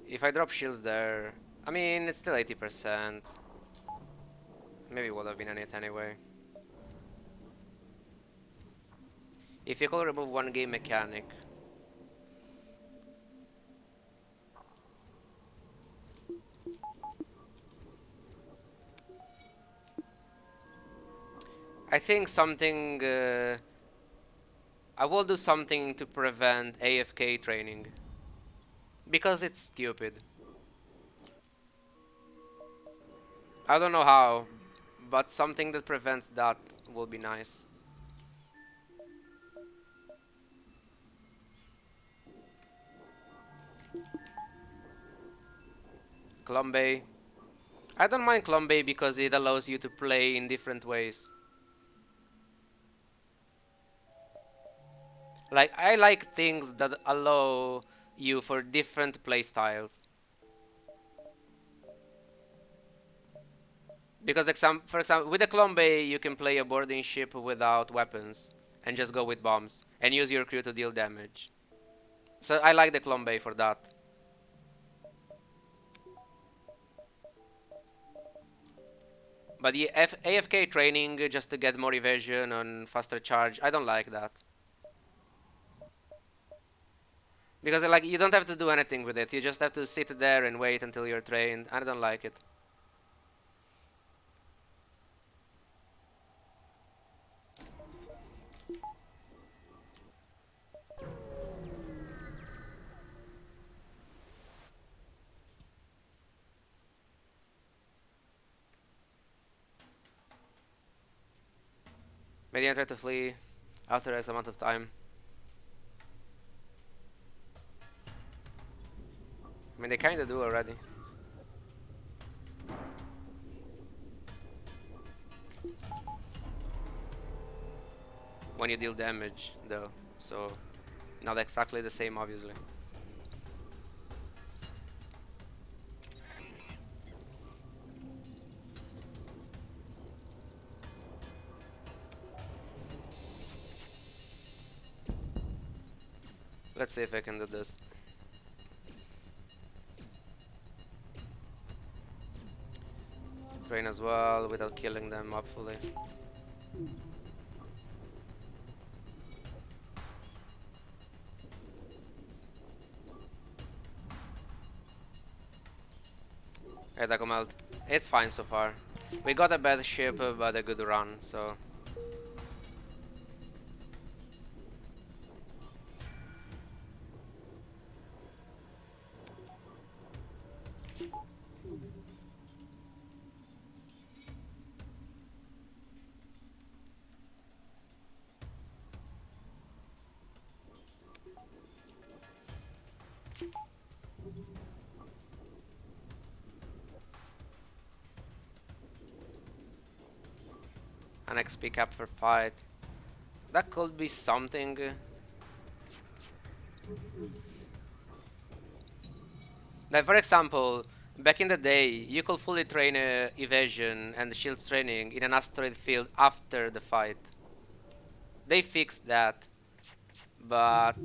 If I drop shields there, I mean, it's still 80%. Maybe would have been in it anyway. If you could remove one game mechanic. I think something... I will do something to prevent AFK training. Because it's stupid. I don't know how, but something that prevents that will be nice. Klombe. I don't mind Klombe because it allows you to play in different ways. Like, I like things that allow you for different playstyles. Because, for example, with the Klombe, you can play a boarding ship without weapons and just go with bombs and use your crew to deal damage. So I like the Klombe for that. But the AFK training just to get more evasion and faster charge, I don't like that. Because like you don't have to do anything with it. You just have to sit there and wait until you're trained. I don't like it. Median try to flee after X amount of time. I mean, they kinda do already. When you deal damage, though, so... Not exactly the same, obviously. Let's see if I can do this. Train as well without killing them, hopefully. Hey, Dagomeld. It's fine so far. We got a bad ship, but a good run, so... An XP cap for fight. That could be something. Like, for example, back in the day, you could fully train evasion and shields training in an asteroid field after the fight. They fixed that, but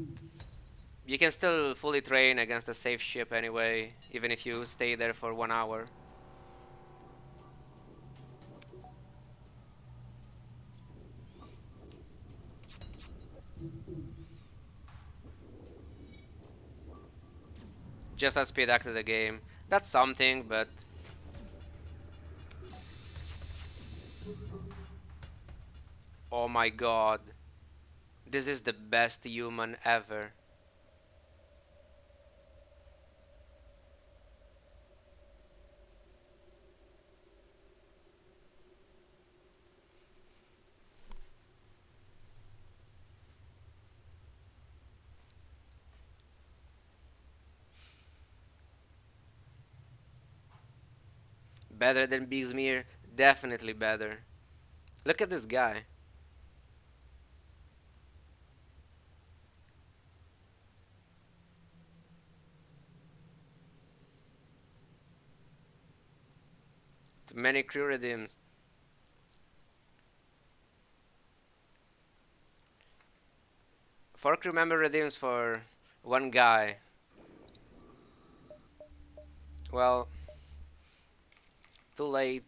you can still fully train against a safe ship anyway, even if you stay there for 1 hour. Just as speed acted the game. That's something, but oh my god. This is the best human ever. Better than Bigsmere? Definitely better. Look at this guy. Too many crew redeems. 4 crew member redeems for 1 guy. Well, too late.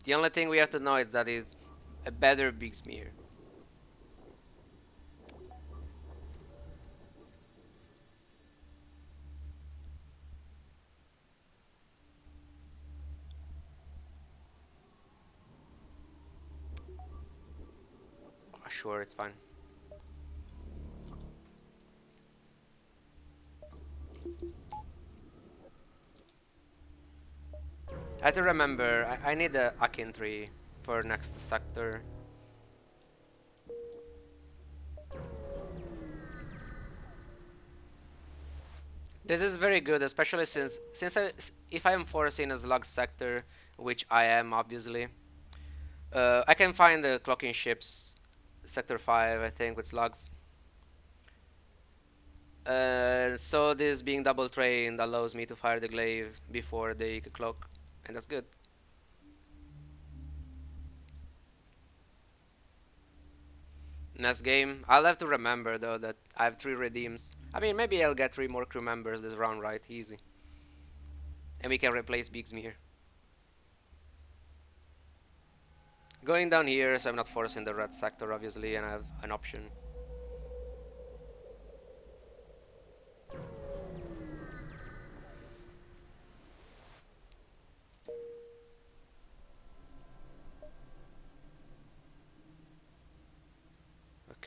The only thing we have to know is that is a better Bigsmere. Oh, sure, it's fine. I have to remember, I need a Akin 3 for next sector. This is very good, especially if I am forcing a slug sector, which I am obviously, I can find the clocking ships, sector 5 I think with slugs. So this being double trained allows me to fire the glaive before they clock, and that's good. Next game, I'll have to remember though that I have 3 redeems. I mean, maybe I'll get 3 more crew members this round, right? Easy. And we can replace Bigsmere. Going down here, so I'm not forcing the red sector, obviously, and I have an option.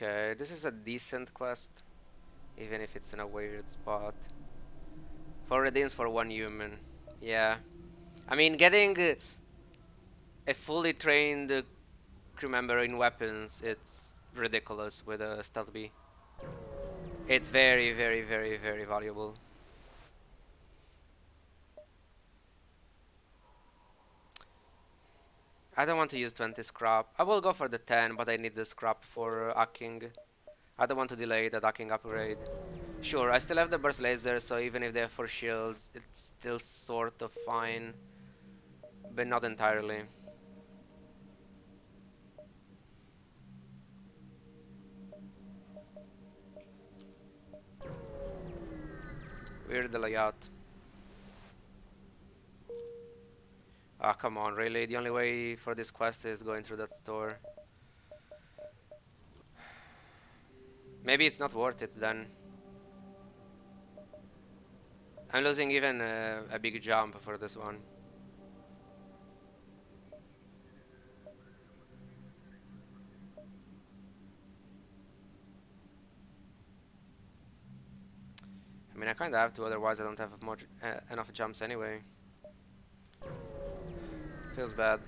Okay, this is a decent quest, even if it's in a weird spot. 4 redeems for 1 human. Yeah. I mean, getting a fully trained crew member in weapons, it's ridiculous with a stealth B. It's very, very, very, very valuable. I don't want to use 20 scrap. I will go for the 10, but I need the scrap for hacking. I don't want to delay the hacking upgrade. Sure, I still have the burst laser, so even if they have 4 shields, it's still sort of fine. But not entirely. Weird the layout. Ah, come on, really? The only way for this quest is going through that store. Maybe it's not worth it then. I'm losing even a big jump for this one. I mean, I kinda have to, otherwise I don't have much, enough jumps anyway. Feels bad.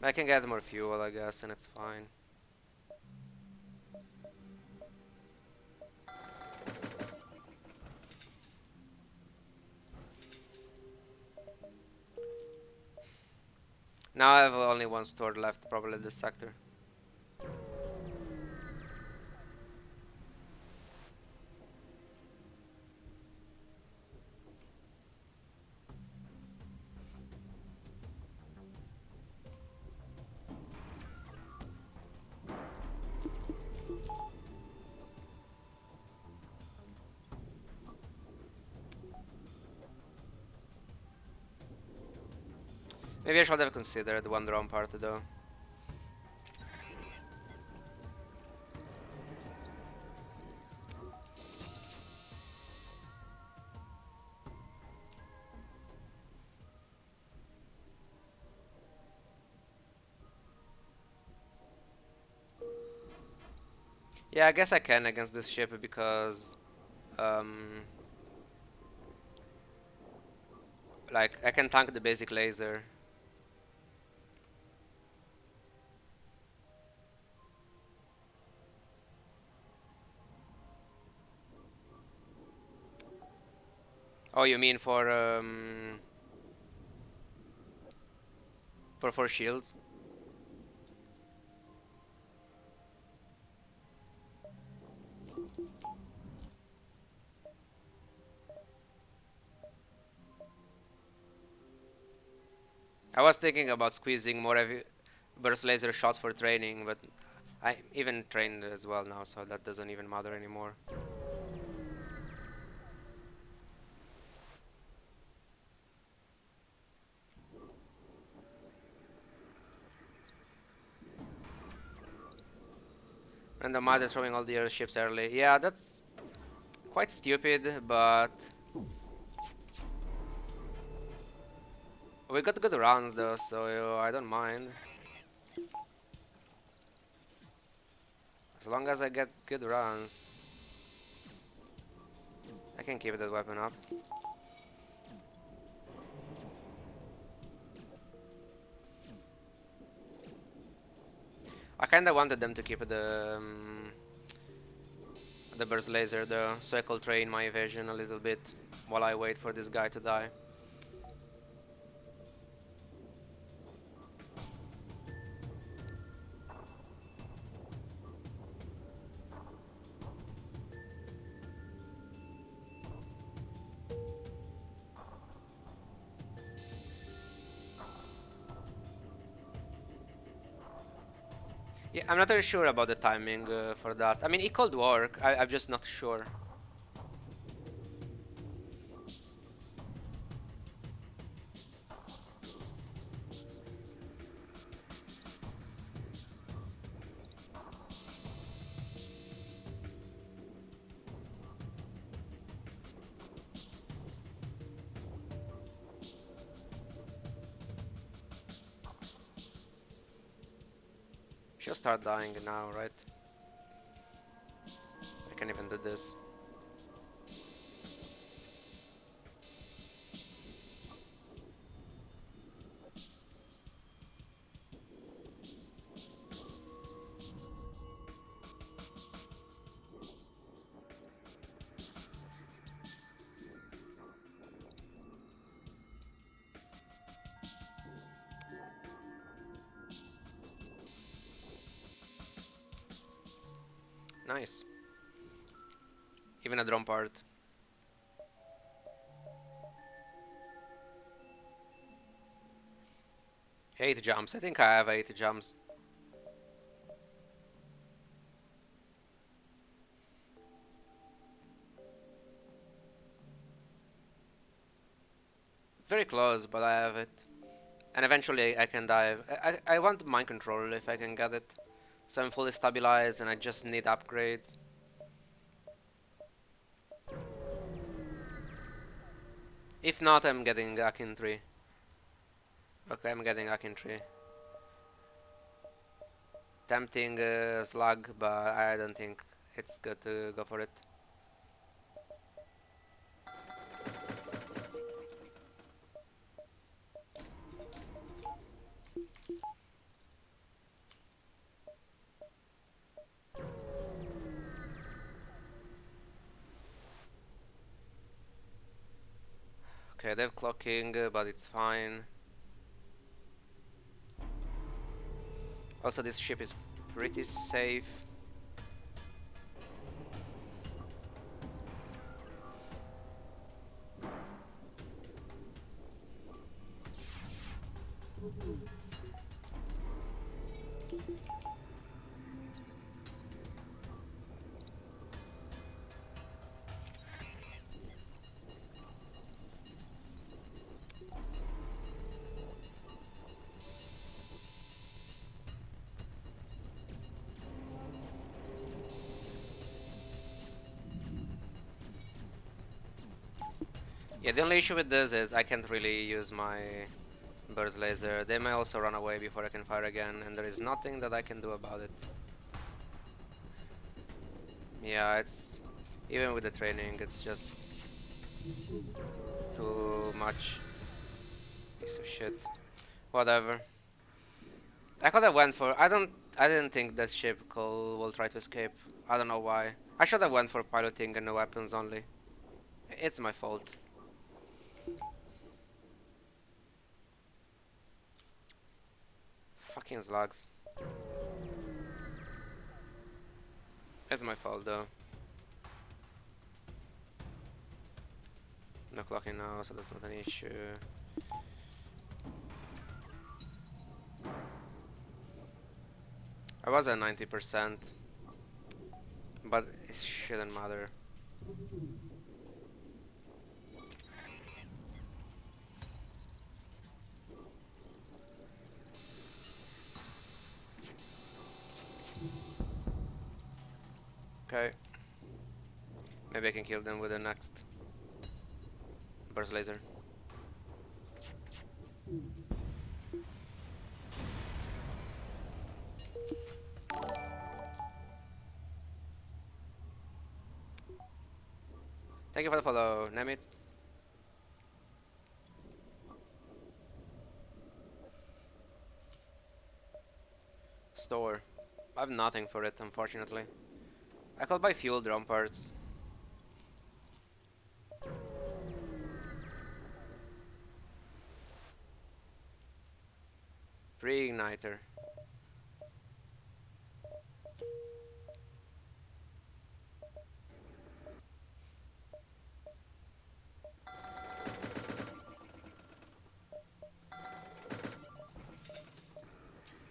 I can get more fuel, I guess, and it's fine. Now I have only one store left, probably this sector. Maybe I should have considered one drone part though. Yeah, I guess I can against this ship because, um, like, I can tank the basic laser. Oh, you mean for 4 shields? I was thinking about squeezing more heavy burst laser shots for training, but I even trained as well now, so that doesn't even matter anymore. And the Maz is throwing all the airships early. Yeah, that's quite stupid, but we got good runs though, so I don't mind. As long as I get good runs, I can keep that weapon up. I kinda wanted them to keep the burst laser though, so I could train my evasion a little bit while I wait for this guy to die. Yeah, I'm not really sure about the timing for that. I mean, it could work. I'm just not sure. She'll start dying now, right? I can even do this. Nice. Even a drone part. 8 jumps. I think I have 8 jumps. It's very close, but I have it. And eventually I can dive. I want mind control if I can get it. So I'm fully stabilized and I just need upgrades. If not, I'm getting Akin 3. Okay, I'm getting Akin 3. Tempting slug, but I don't think it's good to go for it. Okay, they're clocking, but it's fine. Also, this ship is pretty safe. Yeah, the only issue with this is I can't really use my burst laser. They may also run away before I can fire again, and there is nothing that I can do about it. Yeah, it's... even with the training, it's just too much. Piece of shit. Whatever. I could have went for... I didn't think that ship will try to escape. I don't know why. I should have went for piloting and no weapons only. It's my fault. Fucking slugs. It's my fault though. No clocking now, so that's not an issue. I was at 90%, but it shouldn't matter. Okay. Maybe I can kill them with the next burst laser. Thank you for the follow, Nemitz. Store. I have nothing for it, unfortunately. I could buy fuel drum parts. Pre-igniter.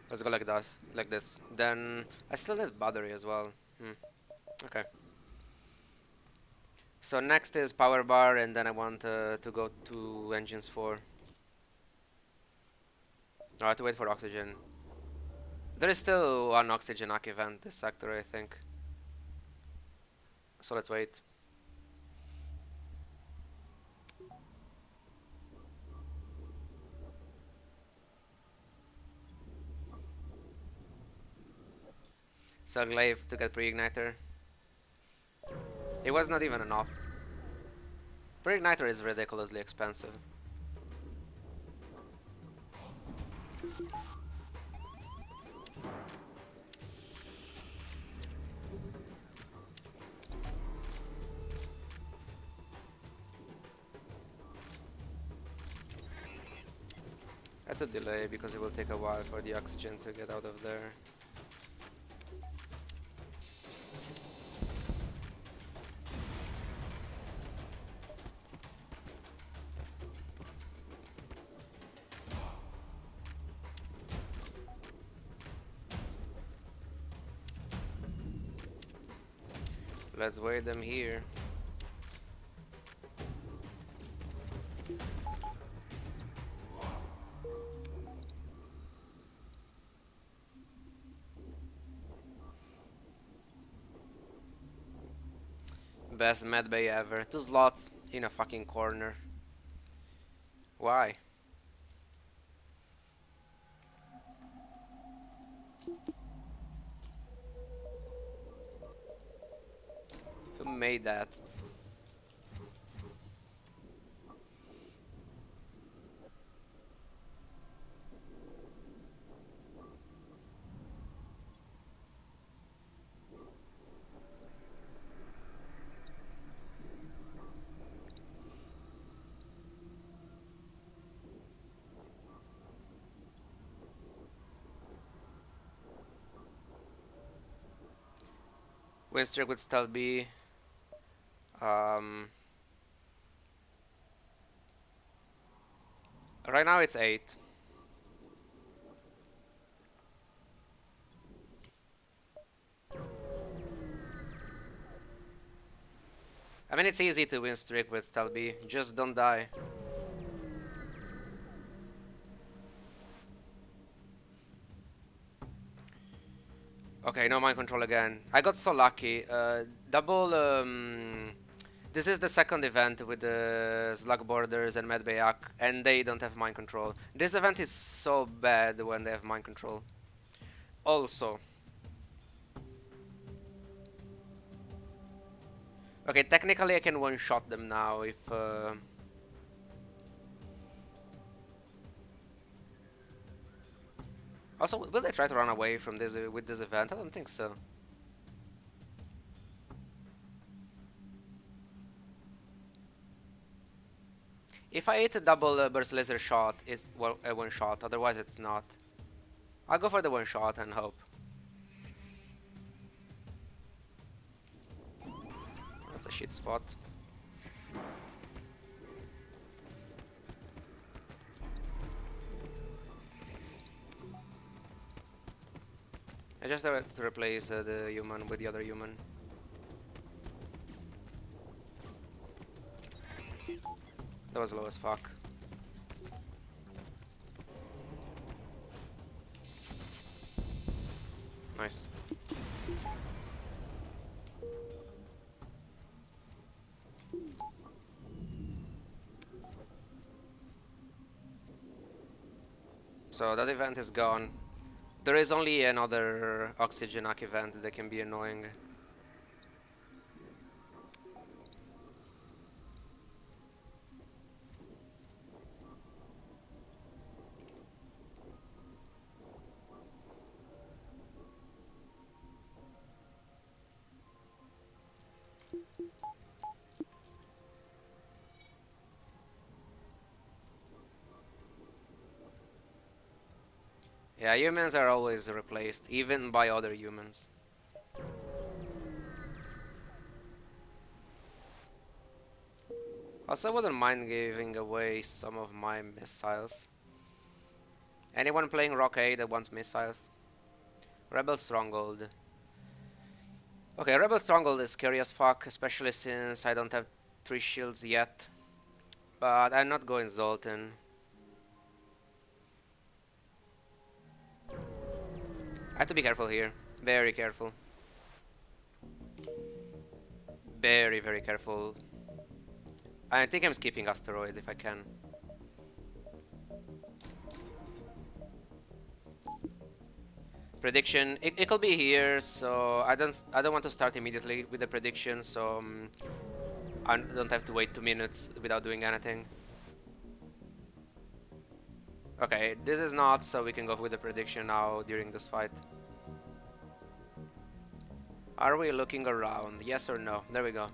Let's go like this. Then I still need battery as well. Okay. So next is power bar, and then I want to go to engines 4. I have to wait for oxygen. There is still one oxygen arc event this sector, I think. So let's wait. Sell glaive to get pre-igniter. It was not even enough. Pre-igniter is ridiculously expensive. I had to delay because it will take a while for the oxygen to get out of there. Let's wait them here. Best medbay ever. 2 slots in a fucking corner. Why? Who made that? Win streak would still be right now it's 8. I mean, it's easy to win streak with Stalby, just don't die. Okay, no mind control again. I got so lucky. Double. This is the second event with the Slug Borders and Medbayak, and they don't have mind control. This event is so bad when they have mind control. Also. Okay, technically I can one-shot them now if... Also, will they try to run away from this with this event? I don't think so. If I hit a double burst laser shot, it's well a one shot. Otherwise, it's not. I'll go for the one shot and hope. That's a shit spot. I just have to replace the human with the other human. That was low as fuck. Nice. So that event is gone. There is only another Oxygen Arc event that can be annoying. Yeah, humans are always replaced, even by other humans. Also, wouldn't mind giving away some of my missiles. Anyone playing Rock A that wants missiles? Rebel Stronghold. Okay, Rebel Stronghold is scary as fuck, especially since I don't have 3 shields yet. But I'm not going Zoltan. I have to be careful here. Very careful. Very, very careful. I think I'm skipping Asteroids if I can. Prediction. It could be here, so I don't want to start immediately with the prediction, so I don't have to wait 2 minutes without doing anything. Okay, this is not, so we can go with the prediction now during this fight. Are we looking around? Yes or no? There we go.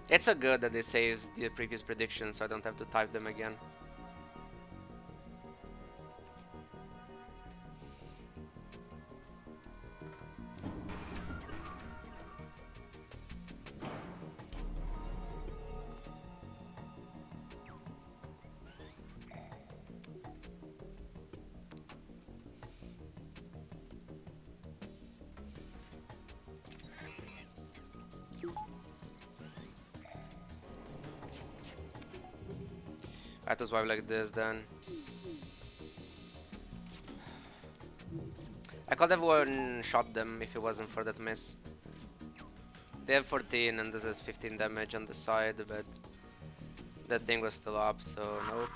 It's so good that it saves the previous predictions, so I don't have to type them again. I have to swipe like this then. I could have one shot them if it wasn't for that miss. They have 14 and this is 15 damage on the side, but that thing was still up, so nope.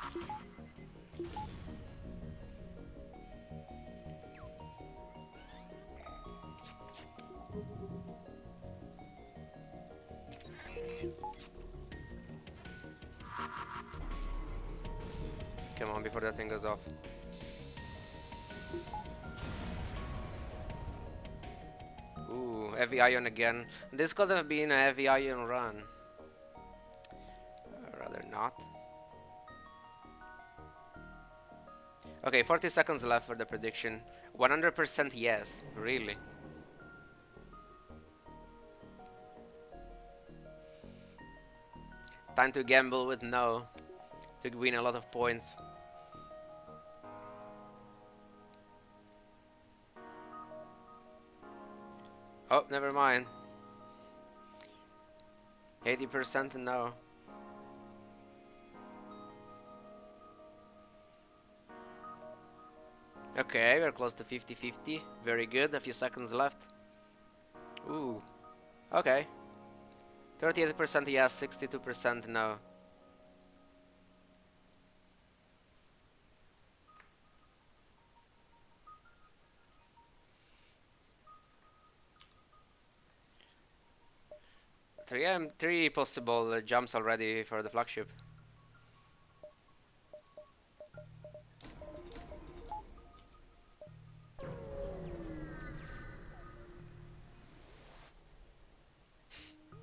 Come on, before that thing goes off. Ooh, heavy ion again. This could have been a heavy ion run. Rather not. Okay, 40 seconds left for the prediction. 100% yes, really. Time to gamble with no to win a lot of points. Oh, never mind. 80% no. Okay, we're close to 50-50. Very good, a few seconds left. Ooh. Okay. 38% yes, 62% no. Three possible jumps already for the flagship.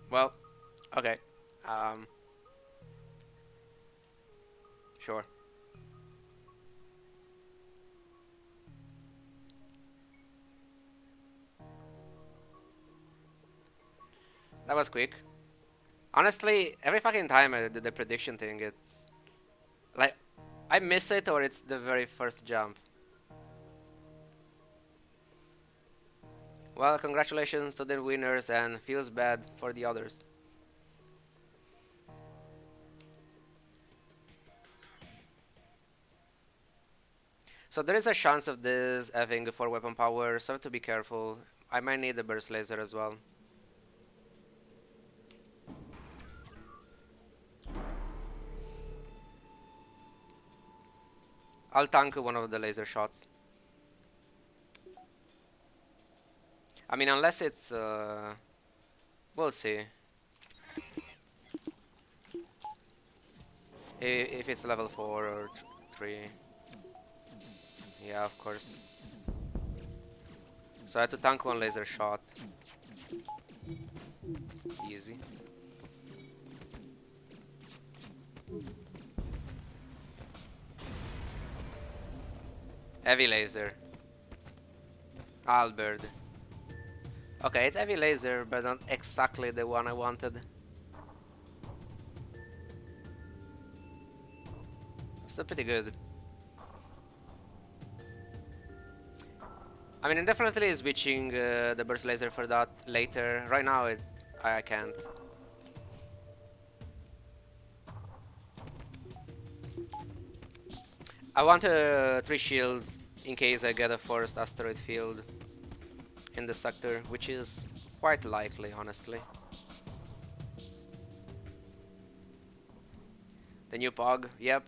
Well, okay. Sure. That was quick. Honestly, every fucking time I did the prediction thing, it's like I miss it or it's the very first jump. Well, congratulations to the winners and feels bad for the others. So there is a chance of this having 4 weapon power, so I have to be careful. I might need the burst laser as well. I'll tank one of the laser shots. I mean, unless it's... we'll see. If it's level 4 or 3. Yeah, of course. So I have to tank one laser shot. Easy. Heavy laser. Albert. Okay, it's heavy laser, but not exactly the one I wanted. Still pretty good. I mean, I'm definitely switching the burst laser for that later. Right now, I can't. I want 3 shields in case I get a forced asteroid field in the sector, which is quite likely, honestly. The new POG, yep.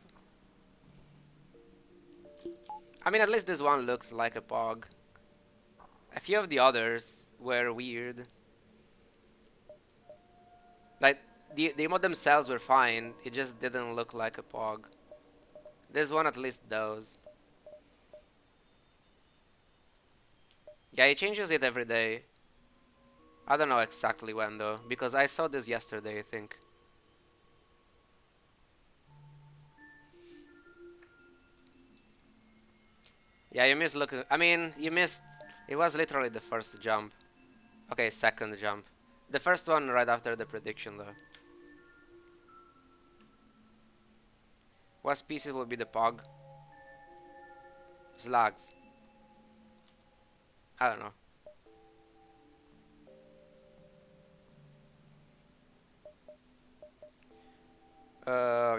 I mean, at least this one looks like a POG. A few of the others were weird. Like, the emote themselves were fine, it just didn't look like a POG. This one at least does. Yeah, he changes it every day. I don't know exactly when though, because I saw this yesterday, I think. Yeah, you missed look. I mean, you missed. It was literally the first jump. Okay, second jump. The first one right after the prediction though. What species will be the pug? Slugs. I don't know.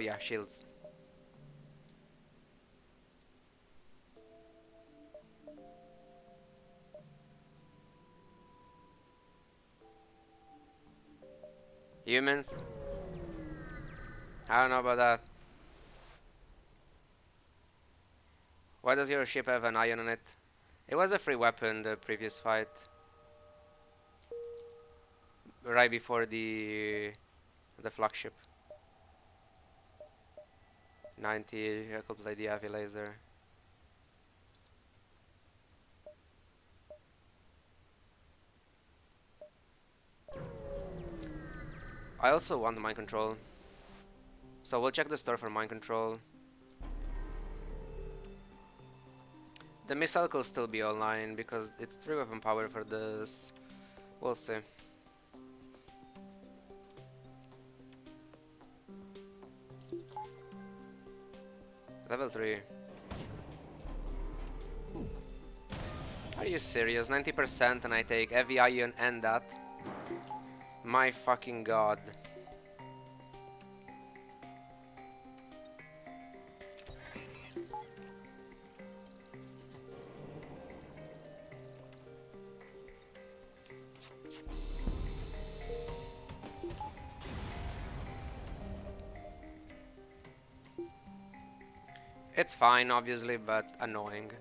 Yeah, shields. Humans? I don't know about that. Why does your ship have an ion on it? It was a free weapon the previous fight. Right before the flagship. 90, I could play the heavy laser. I also want mind control. So we'll check the store for mind control. The missile could still be online because it's 3 weapon power for this. We'll see. Level 3. Are you serious? 90% and I take heavy ion and that? My fucking god. It's fine, obviously, but annoying.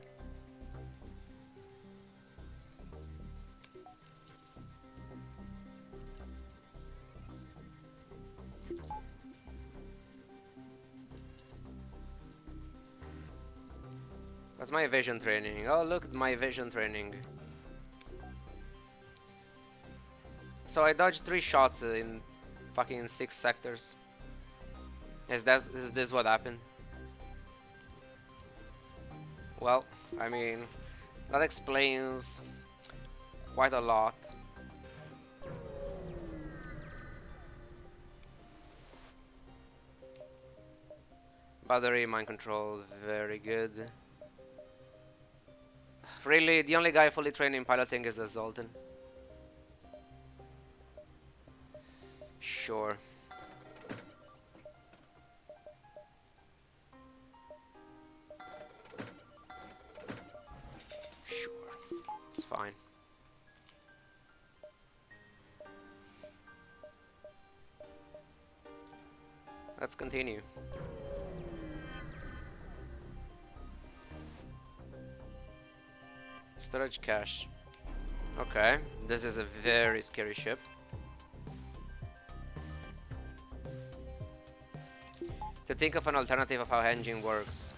What's my evasion training? Oh, look at my evasion training. So I dodged 3 shots in fucking 6 sectors. Is this what happened? Well, I mean, that explains quite a lot. Battery, mind control, very good. Really, the only guy fully trained in piloting is the Zoltan. Sure. Sure. It's fine. Let's continue. Storage cache. Okay, this is a very scary ship. To think of an alternative of how engine works.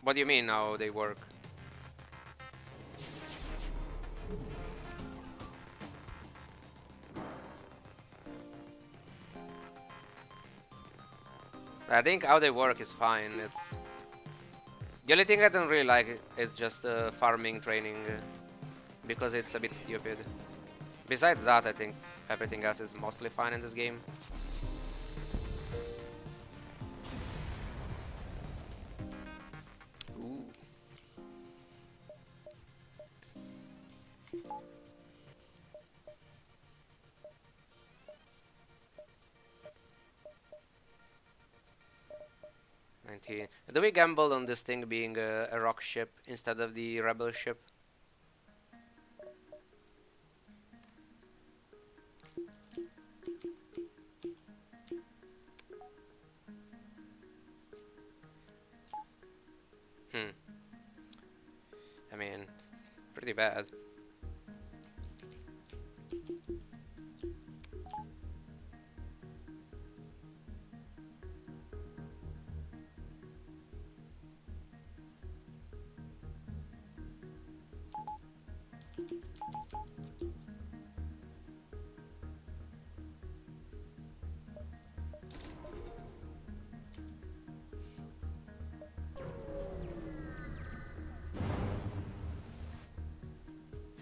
What do you mean how they work? I think how they work is fine. It's the only thing I don't really like is just farming training because it's a bit stupid. Besides that, I think everything else is mostly fine in this game. Ooh. Do we gamble on this thing being a rock ship instead of the rebel ship? I mean, pretty bad.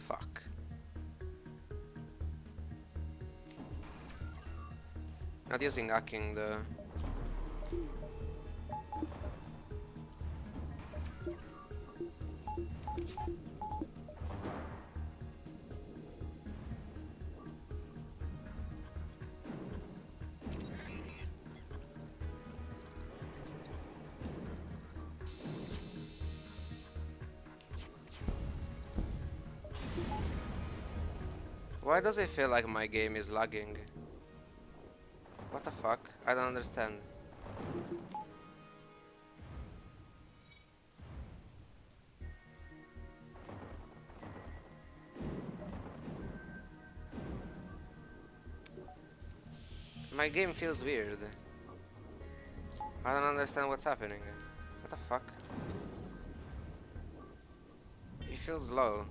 Fuck. Not using hacking the... Why does it feel like my game is lagging? What the fuck? I don't understand. My game feels weird. I don't understand what's happening. What the fuck? It feels low.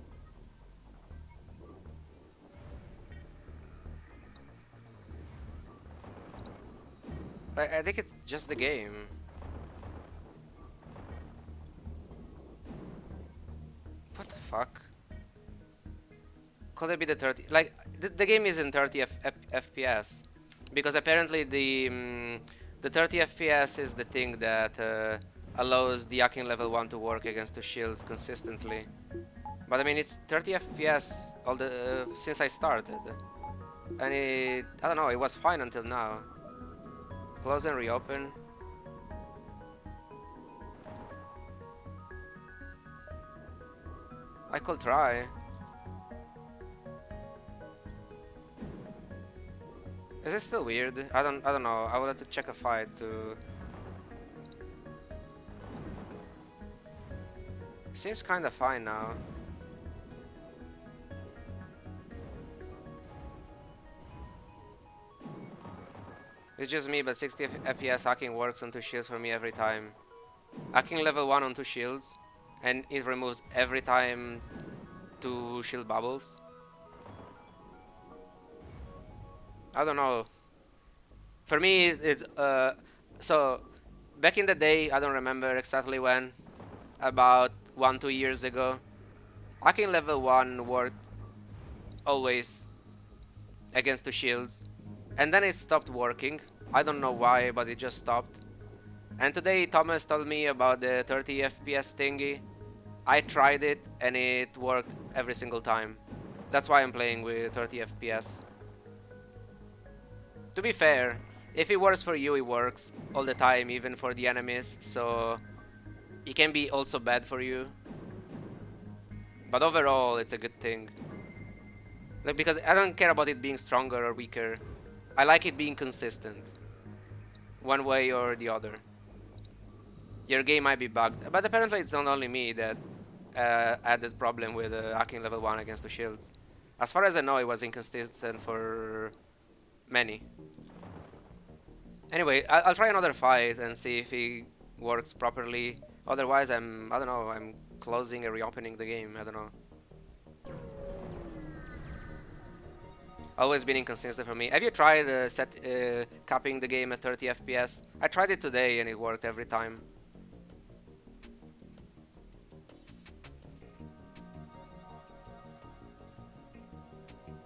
I think it's just the game. What the fuck? Could it be the 30? Like, the game is in 30 FPS. Because apparently the 30 FPS is the thing that allows the hacking level 1 to work against the shields consistently. But I mean, it's 30 FPS all the since I started. And I don't know, it was fine until now. Close and reopen. I could try. Is it still weird? I don't know. I would have to check a fight to. Seems kinda fine now. It's just me, but 60 FPS hacking works on 2 shields for me every time. Hacking level 1 on 2 shields, and it removes every time 2 shield bubbles. I don't know. For me, so back in the day, I don't remember exactly when, about 1-2 years ago, hacking level 1 worked always against 2 shields, and then it stopped working. I don't know why, but it just stopped. And today Thomas told me about the 30 FPS thingy. I tried it and it worked every single time. That's why I'm playing with 30 FPS. To be fair, if it works for you, it works all the time, even for the enemies, so it can be also bad for you. But overall, it's a good thing. Like, because I don't care about it being stronger or weaker. I like it being consistent, one way or the other. Your game might be bugged, but apparently it's not only me that had that problem with hacking level 1 against the shields. As far as I know, it was inconsistent for many. Anyway, I'll try another fight and see if it works properly. Otherwise, I don't know, I'm closing and reopening the game. I don't know. Always been inconsistent for me. Have you tried capping the game at 30 FPS? I tried it today and it worked every time.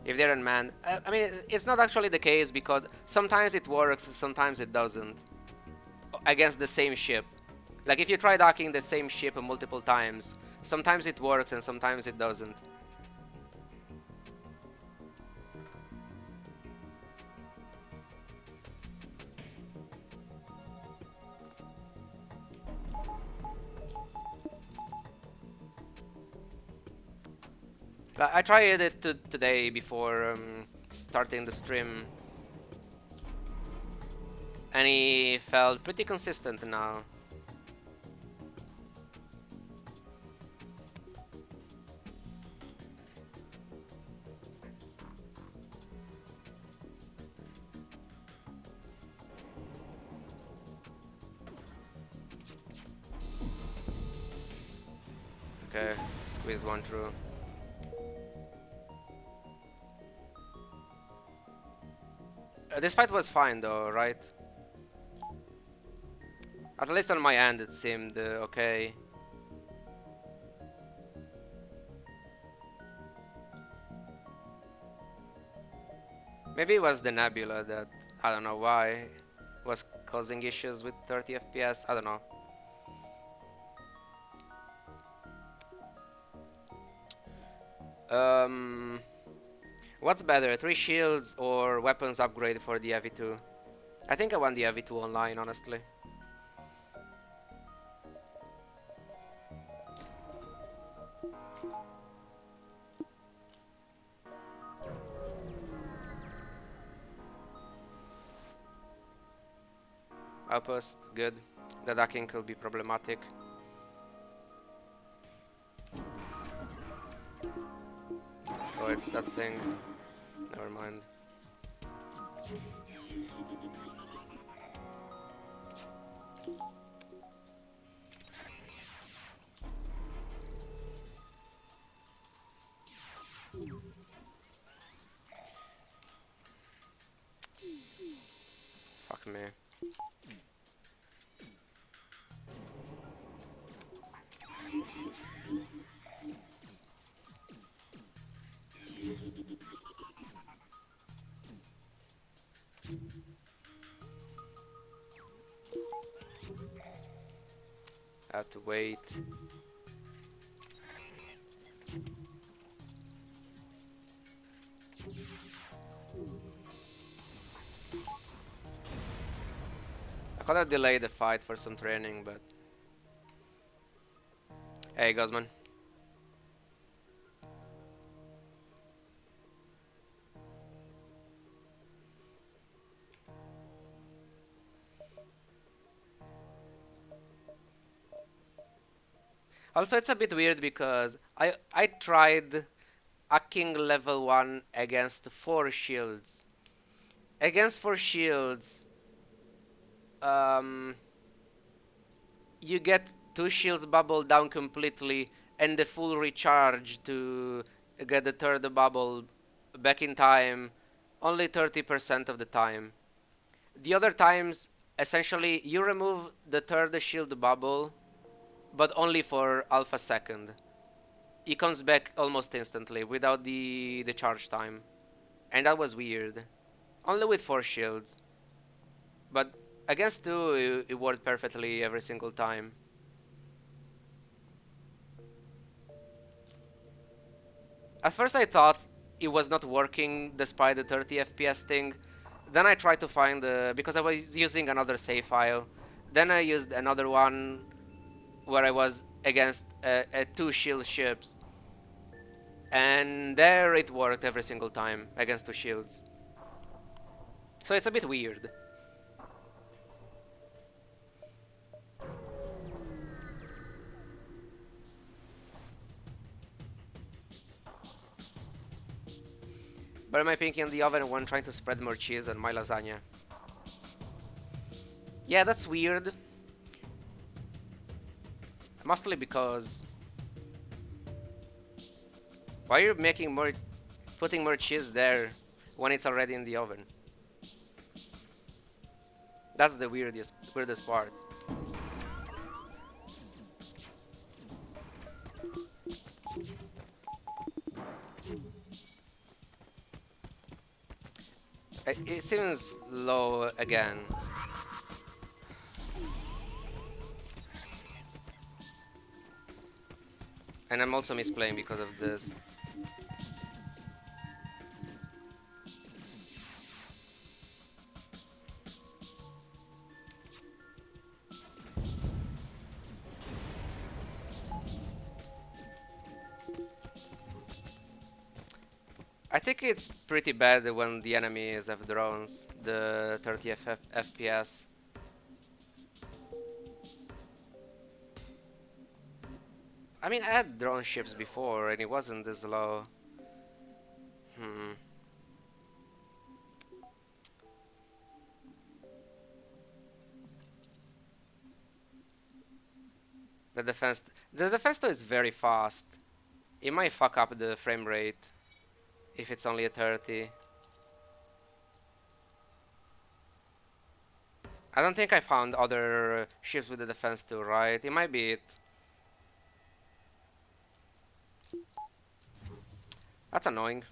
If they're unmanned, I mean, it's not actually the case because sometimes it works, sometimes it doesn't. Against the same ship. Like if you try docking the same ship multiple times, sometimes it works and sometimes it doesn't. I tried it today before starting the stream, and he felt pretty consistent now. Okay, squeezed one through. This fight was fine though, right? At least on my end it seemed okay. Maybe it was the nebula that, I don't know why, was causing issues with 30 FPS, I don't know. Um, what's better, 3 shields or weapons upgrade for the EV2? I think I want the EV2 online, honestly. Outpost, good. The ducking could be problematic. Oh, it's that thing. Never mind. Fuck me. I have to wait. I could have delayed the fight for some training, but... Hey, Guzman. Also, it's a bit weird because I tried hacking level 1 against 4 shields. Against 4 shields, you get 2 shields bubble down completely and the full recharge to get the third bubble back in time only 30% of the time. The other times, essentially, you remove the third shield bubble, but only for half a second. It comes back almost instantly without the charge time. And that was weird. Only with 4 shields. But against 2, it worked perfectly every single time. At first I thought it was not working despite the 30 FPS thing. Then I tried to find because I was using another save file. Then I used another one where I was against 2 shield ships. And there it worked every single time against 2 shields. So it's a bit weird. But am I pinking in the oven when trying to spread more cheese on my lasagna? Yeah, that's weird. Mostly because... Why are you making more... putting more cheese there when it's already in the oven? That's the weirdest part. It seems low again. And I'm also misplaying because of this. I think it's pretty bad when the enemies have drones, the 30 FPS. I mean, I had drone ships before and it wasn't this low. The defense though is very fast. It might fuck up the frame rate if it's only a 30. I don't think I found other ships with the defense too, right? It might be it. That's annoying.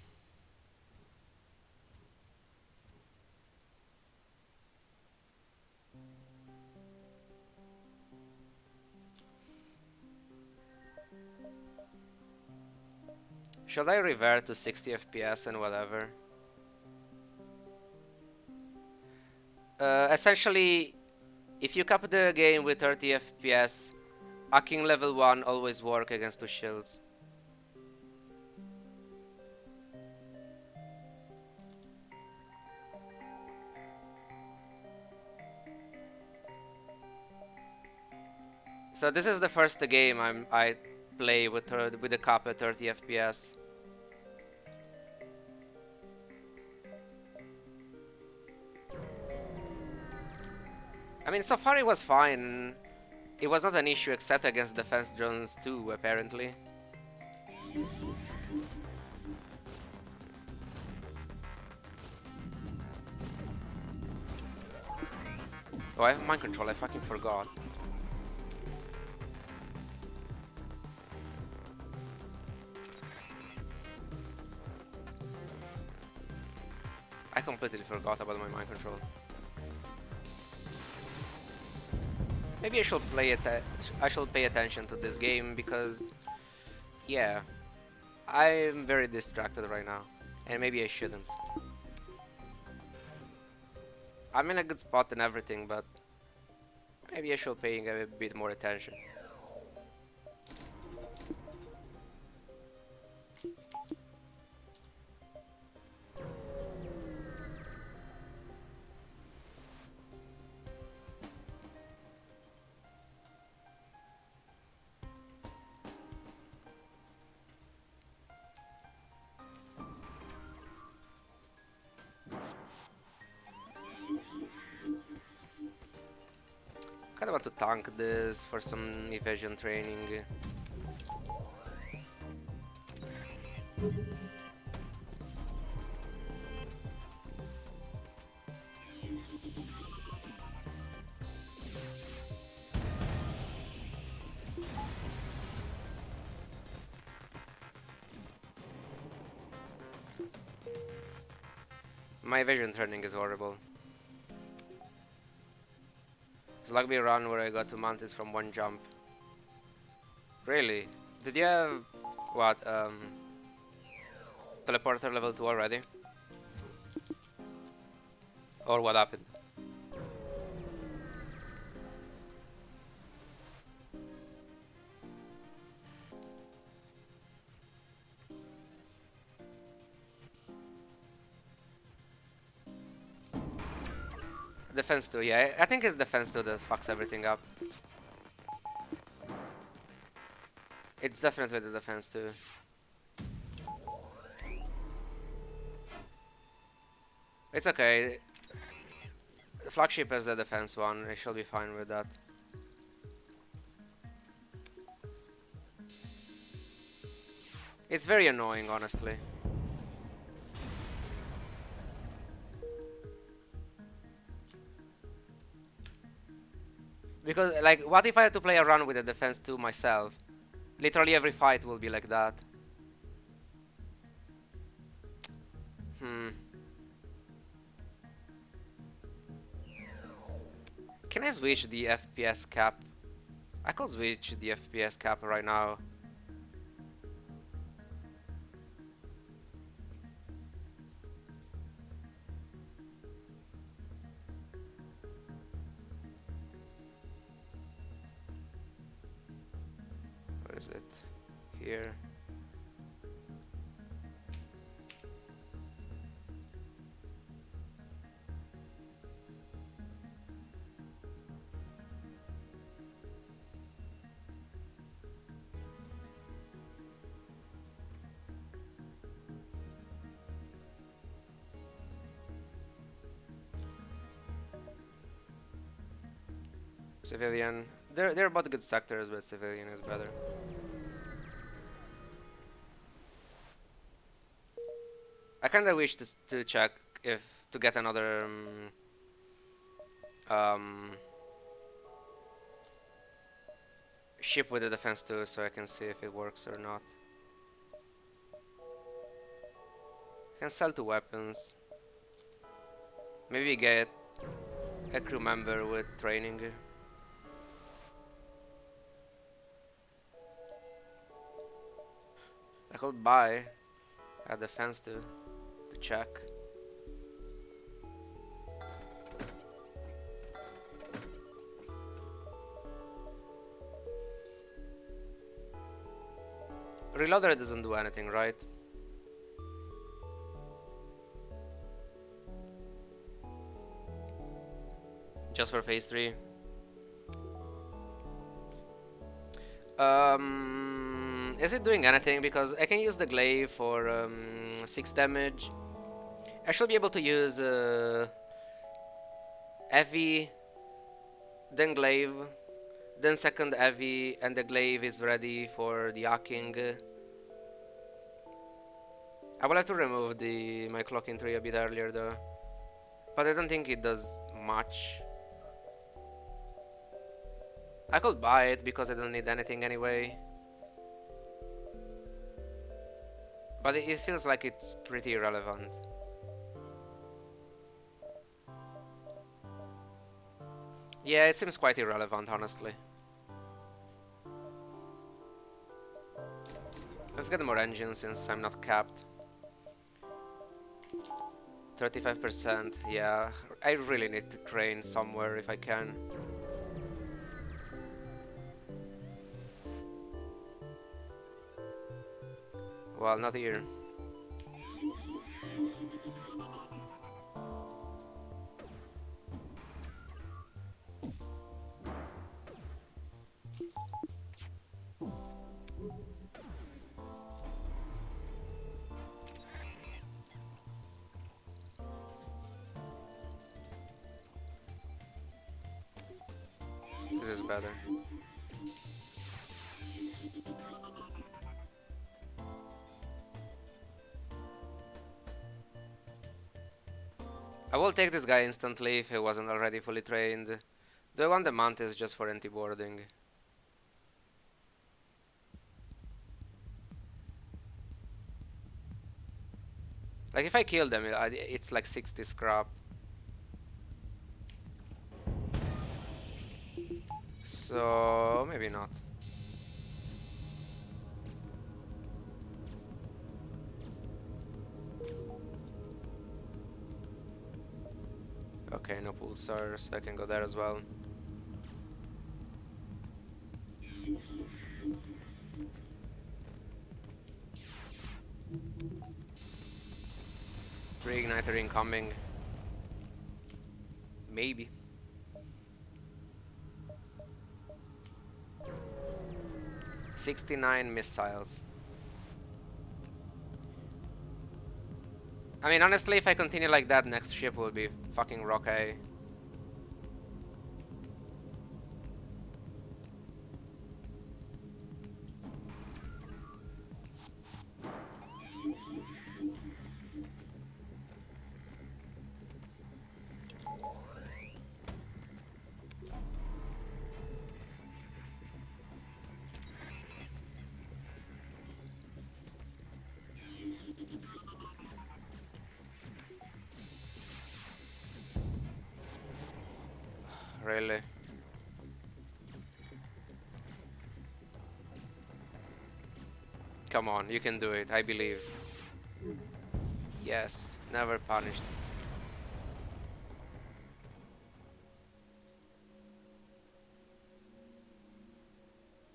Should I revert to 60 FPS and whatever? Essentially, if you cap the game with 30 FPS, hacking level 1 always work against 2 shields. So this is the first game I play with a cap at 30 FPS. I mean, so far it was fine. It was not an issue except against defense drones too, apparently. Oh, I have mind control, I fucking forgot. I completely forgot about my mind control. Maybe I should I should pay attention to this game because, yeah, I'm very distracted right now, and maybe I shouldn't. I'm in a good spot and everything, but maybe I should pay a bit more attention. Kind of want to tank this for some evasion training. My evasion training is horrible. It's like me run where I got to Mantis from one jump. Really? Did you have what teleporter level 2 already? Or what happened? Defense 2, yeah. I think it's defense 2 that fucks everything up. It's definitely the defense 2. It's okay. The flagship is the defense one. I shall be fine with that. It's very annoying, honestly. Because, like, what if I had to play a run with the defense 2 myself? Literally every fight will be like that. Can I switch the FPS cap? I could switch the FPS cap right now. Where is it? Here. Civilian. They're both good sectors, but civilian is better. I kinda wish to check if to get another ship with the defense too, so I can see if it works or not. Can sell 2 weapons. Maybe get a crew member with training. I could buy a defense to check. Reloader doesn't do anything, right? Just for phase 3. Is it doing anything? Because I can use the glaive for 6 damage. I should be able to use heavy, then glaive, then second heavy, and the glaive is ready for the hacking. I will have to remove my clocking tree a bit earlier though, but I don't think it does much. I could buy it because I don't need anything anyway, but it feels like it's pretty irrelevant. Yeah, it seems quite irrelevant, honestly. Let's get more engines since I'm not capped. 35%, yeah. I really need to train somewhere if I can. Well, not here. This is better. I will take this guy instantly if he wasn't already fully trained. The one the mount is just for anti-boarding. Like if I kill them, it's like 60 scrap. So maybe not. Okay, no pulsar, so I can go there as well. Reigniter incoming. Maybe. "69 missiles. I mean, honestly, if I continue like that, next ship will be fucking Rockay. Really. Come on, you can do it, I believe. Yes, never punished.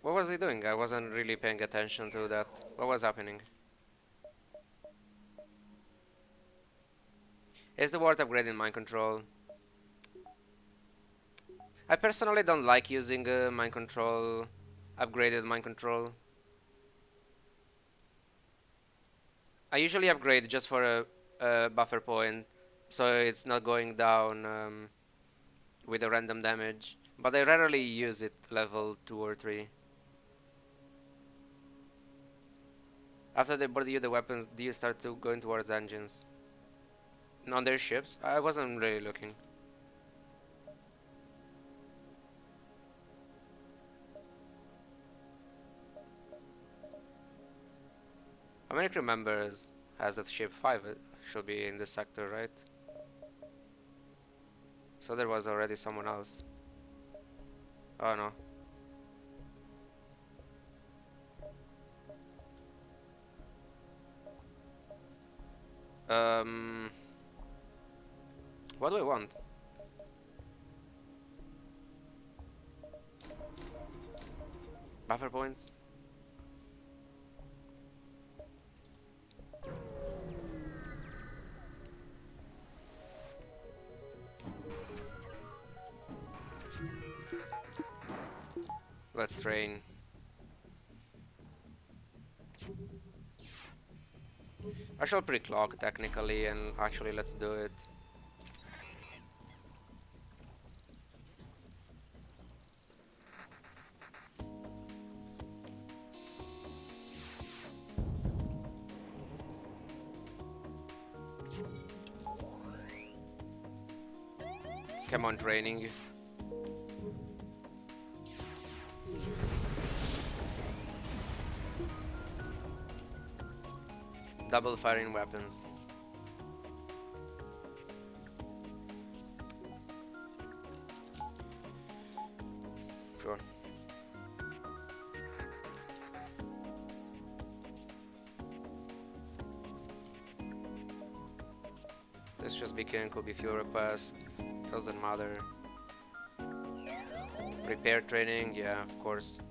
What was he doing? I wasn't really paying attention to that. What was happening? Is the ward upgrading mind control? I personally don't like using mind control, upgraded mind control. I usually upgrade just for a buffer point, so it's not going down with a random damage. But I rarely use it level 2 or 3. After they board you the weapons, do you start to going towards engines? On their ships? I wasn't really looking. How many crew members has that ship? 5 should be in this sector, right? So there was already someone else. Oh no. Um, what do I want? Buffer points? Let's train. I shall pre-clock technically, and actually let's do it. Come on, training. Double firing weapons. Sure. This just became could be fuel request. Doesn't matter. Repair training, yeah, of course.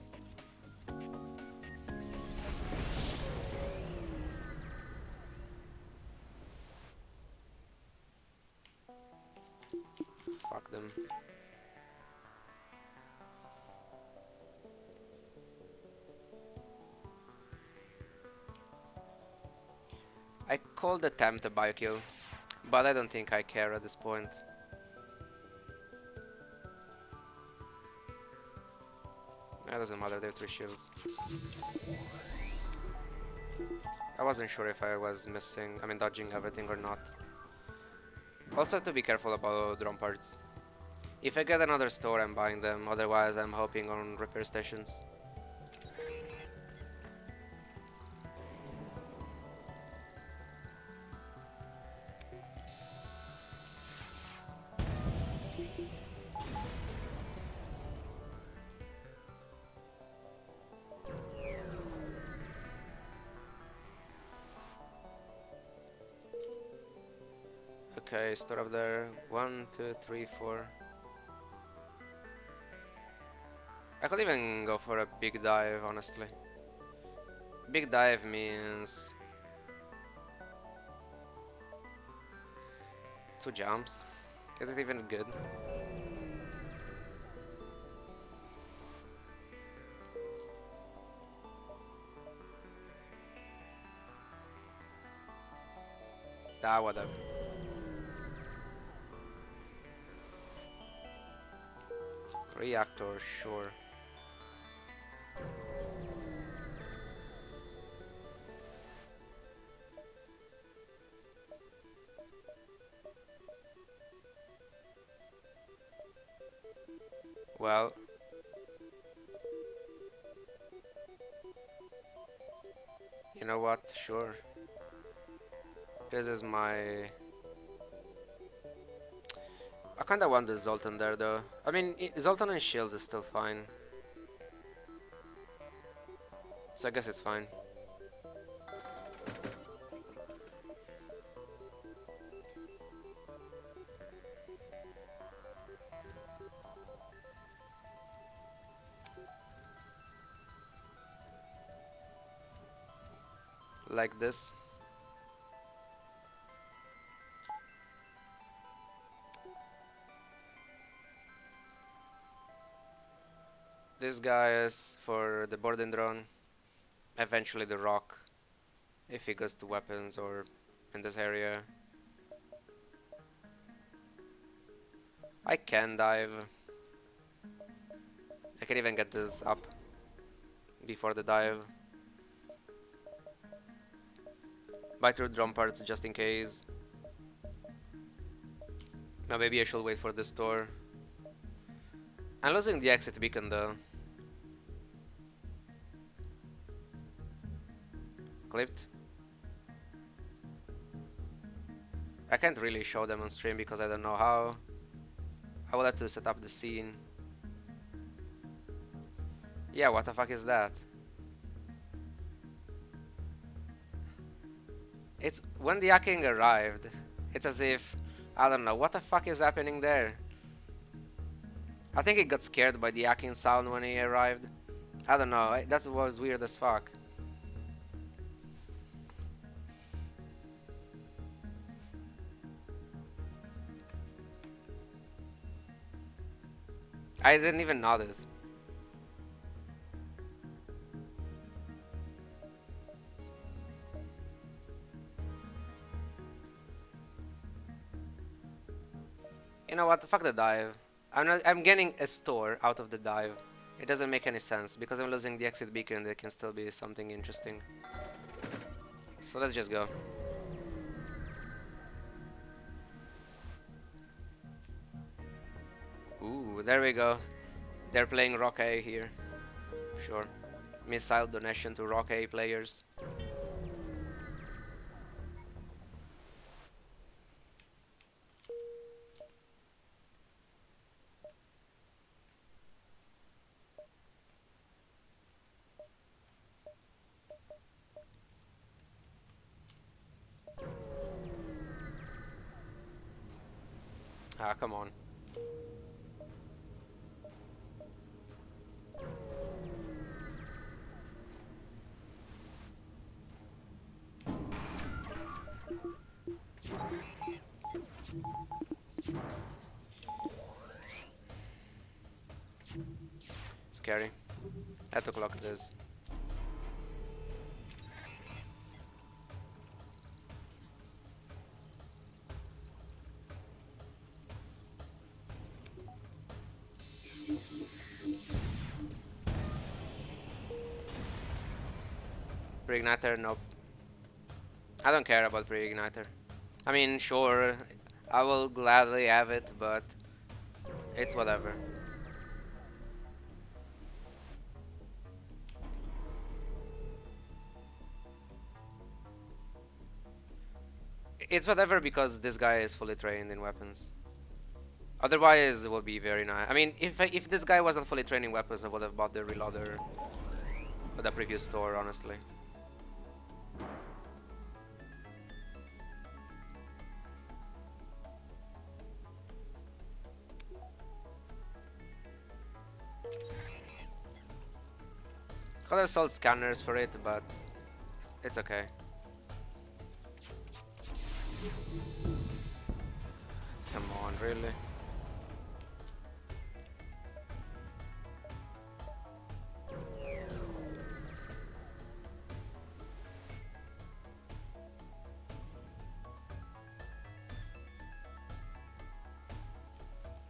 Fuck them. I called attempt a biokill, but I don't think I care at this point. It doesn't matter, they're 3 shields. I wasn't sure if I was dodging everything or not. Also have to be careful about drone parts. If I get another store, I'm buying them, otherwise I'm hoping on repair stations. Okay, store up there. 1, 2, 3, 4. I could even go for a big dive, honestly. Big dive means 2 jumps. Is it even good? Ah, whatever. Reactor, sure. Well, you know what? Sure. This is my... I kinda want the Zoltan there though. I mean, Zoltan and shields is still fine. So I guess it's fine. Like this. This guy is for the boarding drone. Eventually the rock, if he goes to weapons or in this area. I can dive. I can even get this up before the dive. Buy through drum parts just in case. Now maybe I should wait for the store. I'm losing the exit beacon though. Clipped. I can't really show them on stream because I don't know how. I will have to set up the scene. Yeah, what the fuck is that? It's when the Yaking arrived. It's as if, I don't know, what the fuck is happening there? I think it got scared by the Yaking sound when he arrived. I don't know, that was weird as fuck. I didn't even notice. You know what? Fuck the dive. I'm getting a store out of the dive. It doesn't make any sense because I'm losing the exit beacon. There can still be something interesting. So let's just go. Ooh, there we go. They're playing Rock A here. Sure. Missile donation to Rock A players. Ah, come on. Scary. At o'clock it is. Pre-igniter, nope. I don't care about pre-igniter. I mean, sure, I will gladly have it, but it's whatever. It's whatever because this guy is fully trained in weapons. Otherwise, it would be very nice. I mean, if this guy wasn't fully trained in weapons, I would have bought the reloader at the previous store, honestly. Could have sold scanners for it, but it's okay. Come on, really?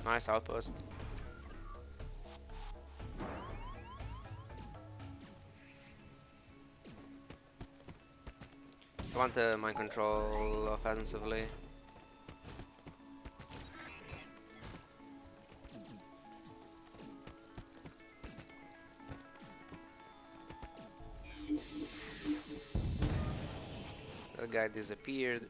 Nice outpost. I want the mind control offensively. That guy disappeared.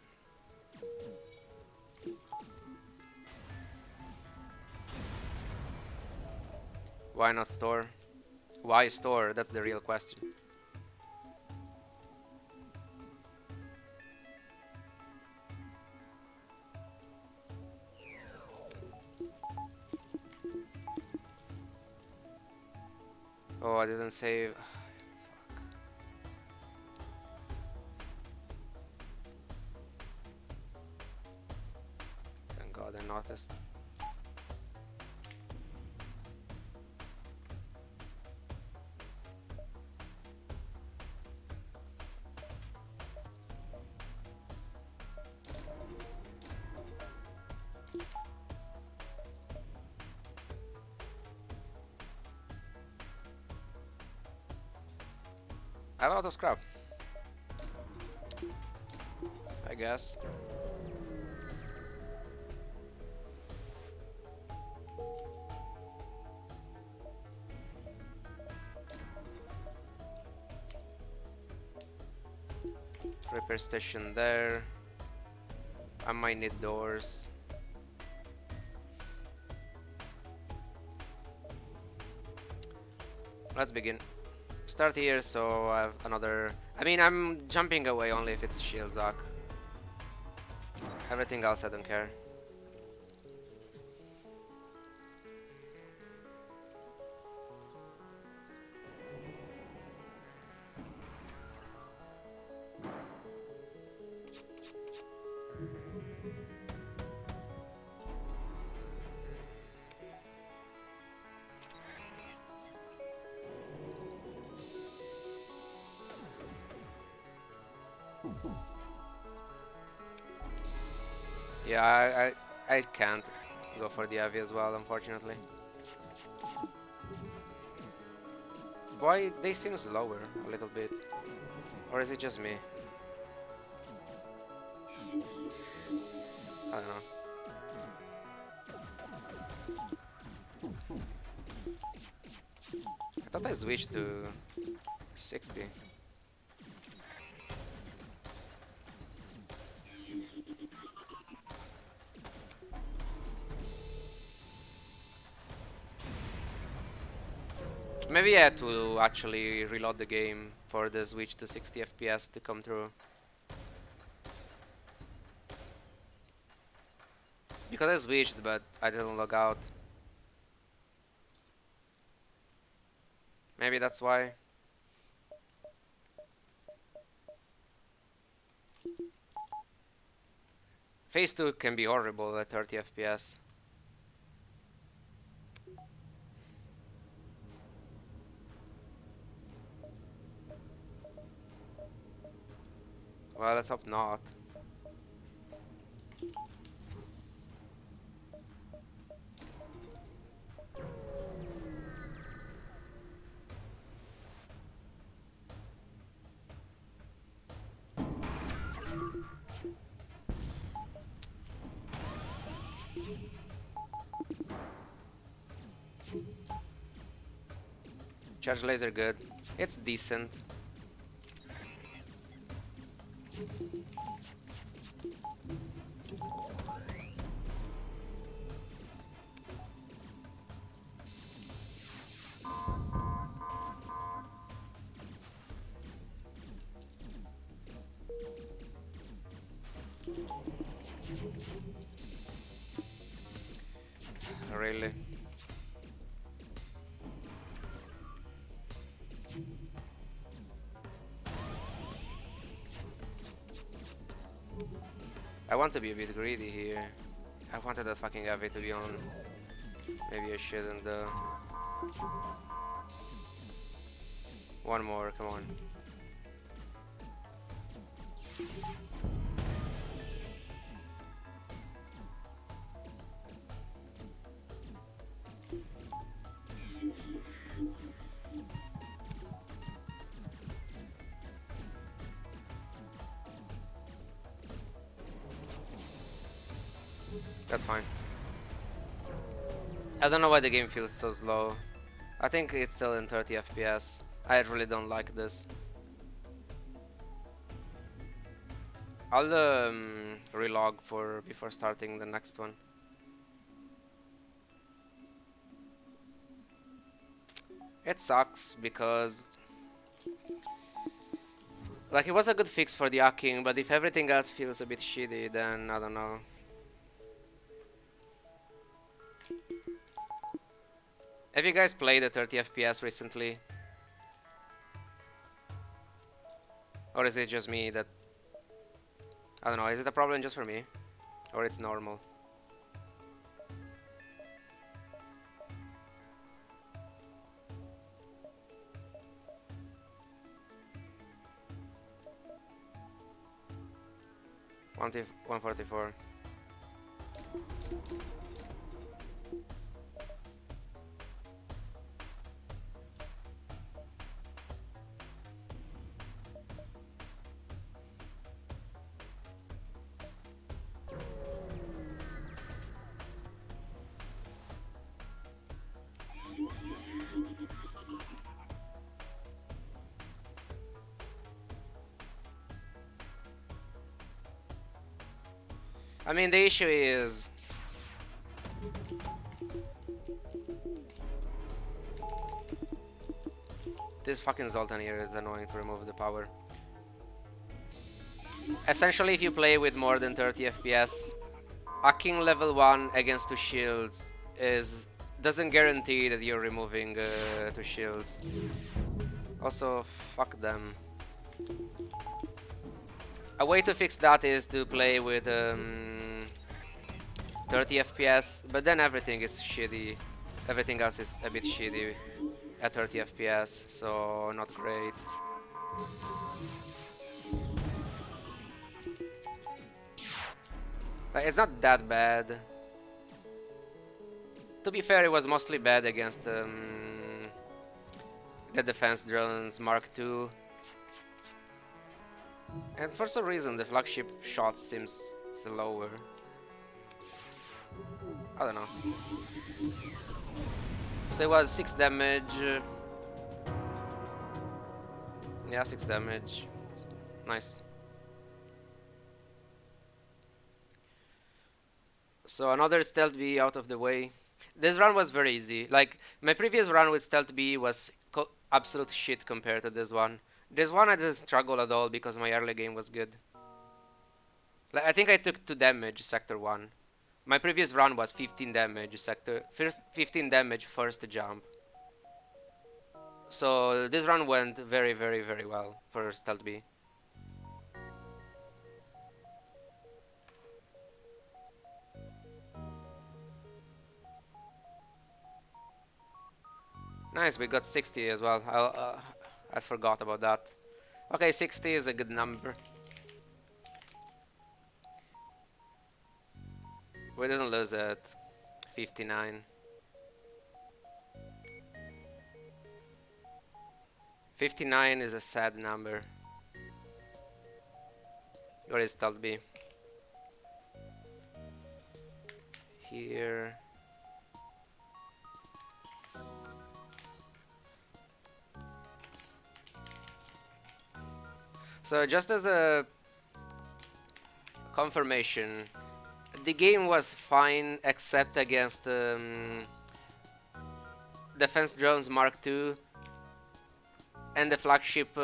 Why not store? Why store? That's the real question. Oh, I didn't save. Thank God I noticed. I have a lot of scrap. I guess. Repair station there. I might need doors. Let's begin. Start here, so I have another. I mean, I'm jumping away only if it's shield Doc. Everything else I don't care. Yeah, I can't. go for the heavy as well, unfortunately. Why they seem slower a little bit, or is it just me? I don't know. I thought I switched to 60. Maybe I had to actually reload the game for the switch to 60 FPS to come through. Because I switched, but I didn't log out. Maybe that's why. Phase 2 can be horrible at 30 FPS. Well, let's hope not. Charge laser good. It's decent. Really. I want to be a bit greedy here. I wanted that fucking heavy to be on. Maybe I shouldn't though. One more, come on. That's fine. I don't know why the game feels so slow. I think it's still in 30 FPS. I really don't like this. I'll relog for before starting the next one. It sucks because like it was a good fix for the hacking, but if everything else feels a bit shitty, then I don't know. Have you guys played at 30 FPS recently? Or is it just me that... I don't know, is it a problem just for me? Or it's normal? One 144. I mean, the issue is... this fucking Zoltan here is annoying to remove the power. Essentially, if you play with more than 30 FPS, hacking level 1 against 2 shields doesn't guarantee that you're removing 2 shields. Also, fuck them. A way to fix that is to play with 30 FPS, but then everything is shitty. Everything else is a bit shitty at 30 FPS, so not great. Like, it's not that bad. To be fair, it was mostly bad against the defense drones Mark II. And for some reason, the flagship shot seems slower. I don't know. So it was 6 damage. Yeah, 6 damage. Nice. So another stealth B out of the way. This run was very easy. Like, my previous run with stealth B was absolute shit compared to this one. This one I didn't struggle at all because my early game was good. Like, I think I took 2 damage sector 1. My previous run was 15 damage first 15 damage first jump. So this run went very, very, very well for stealth B. Nice, we got 60 as well. I forgot about that. Okay, 60 is a good number. We didn't lose it. 59. 59 is a sad number. Where is stealth B? Here. So just as a confirmation, the game was fine except against defense drones Mark II, and the flagship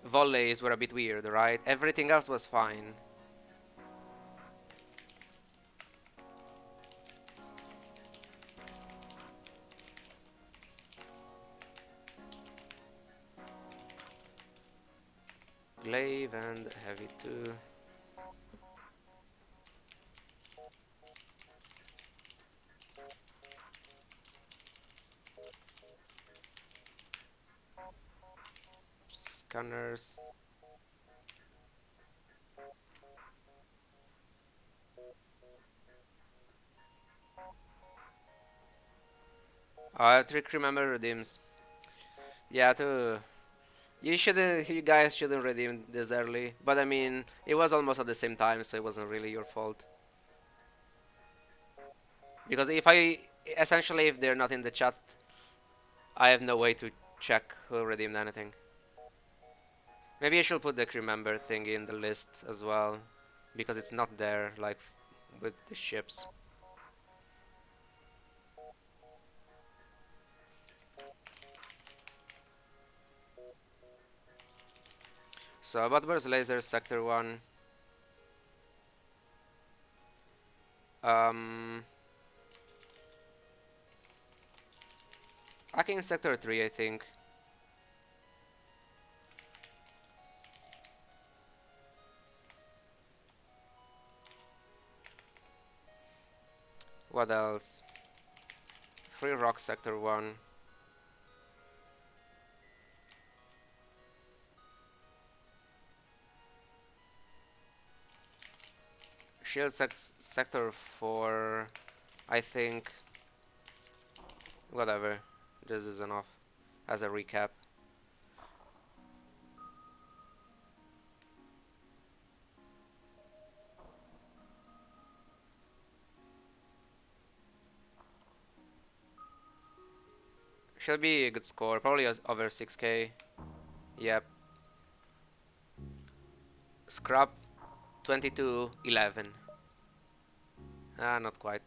volleys were a bit weird, right? Everything else was fine. Glaive and heavy too. Scanners. Trick remember redeems. Yeah, too. You guys shouldn't redeem this early. But I mean, it was almost at the same time, so it wasn't really your fault. Because essentially, if they're not in the chat, I have no way to check who redeemed anything. Maybe I should put the crew member thing in the list as well, because it's not there, like with the ships. So about where's laser sector 1? Hacking sector 3, I think. What else? Free rock sector 1. Shield sector 4, I think. Whatever, this is enough as a recap. Should be a good score, probably over 6k. Yep. Scrap 22-11. Ah, not quite.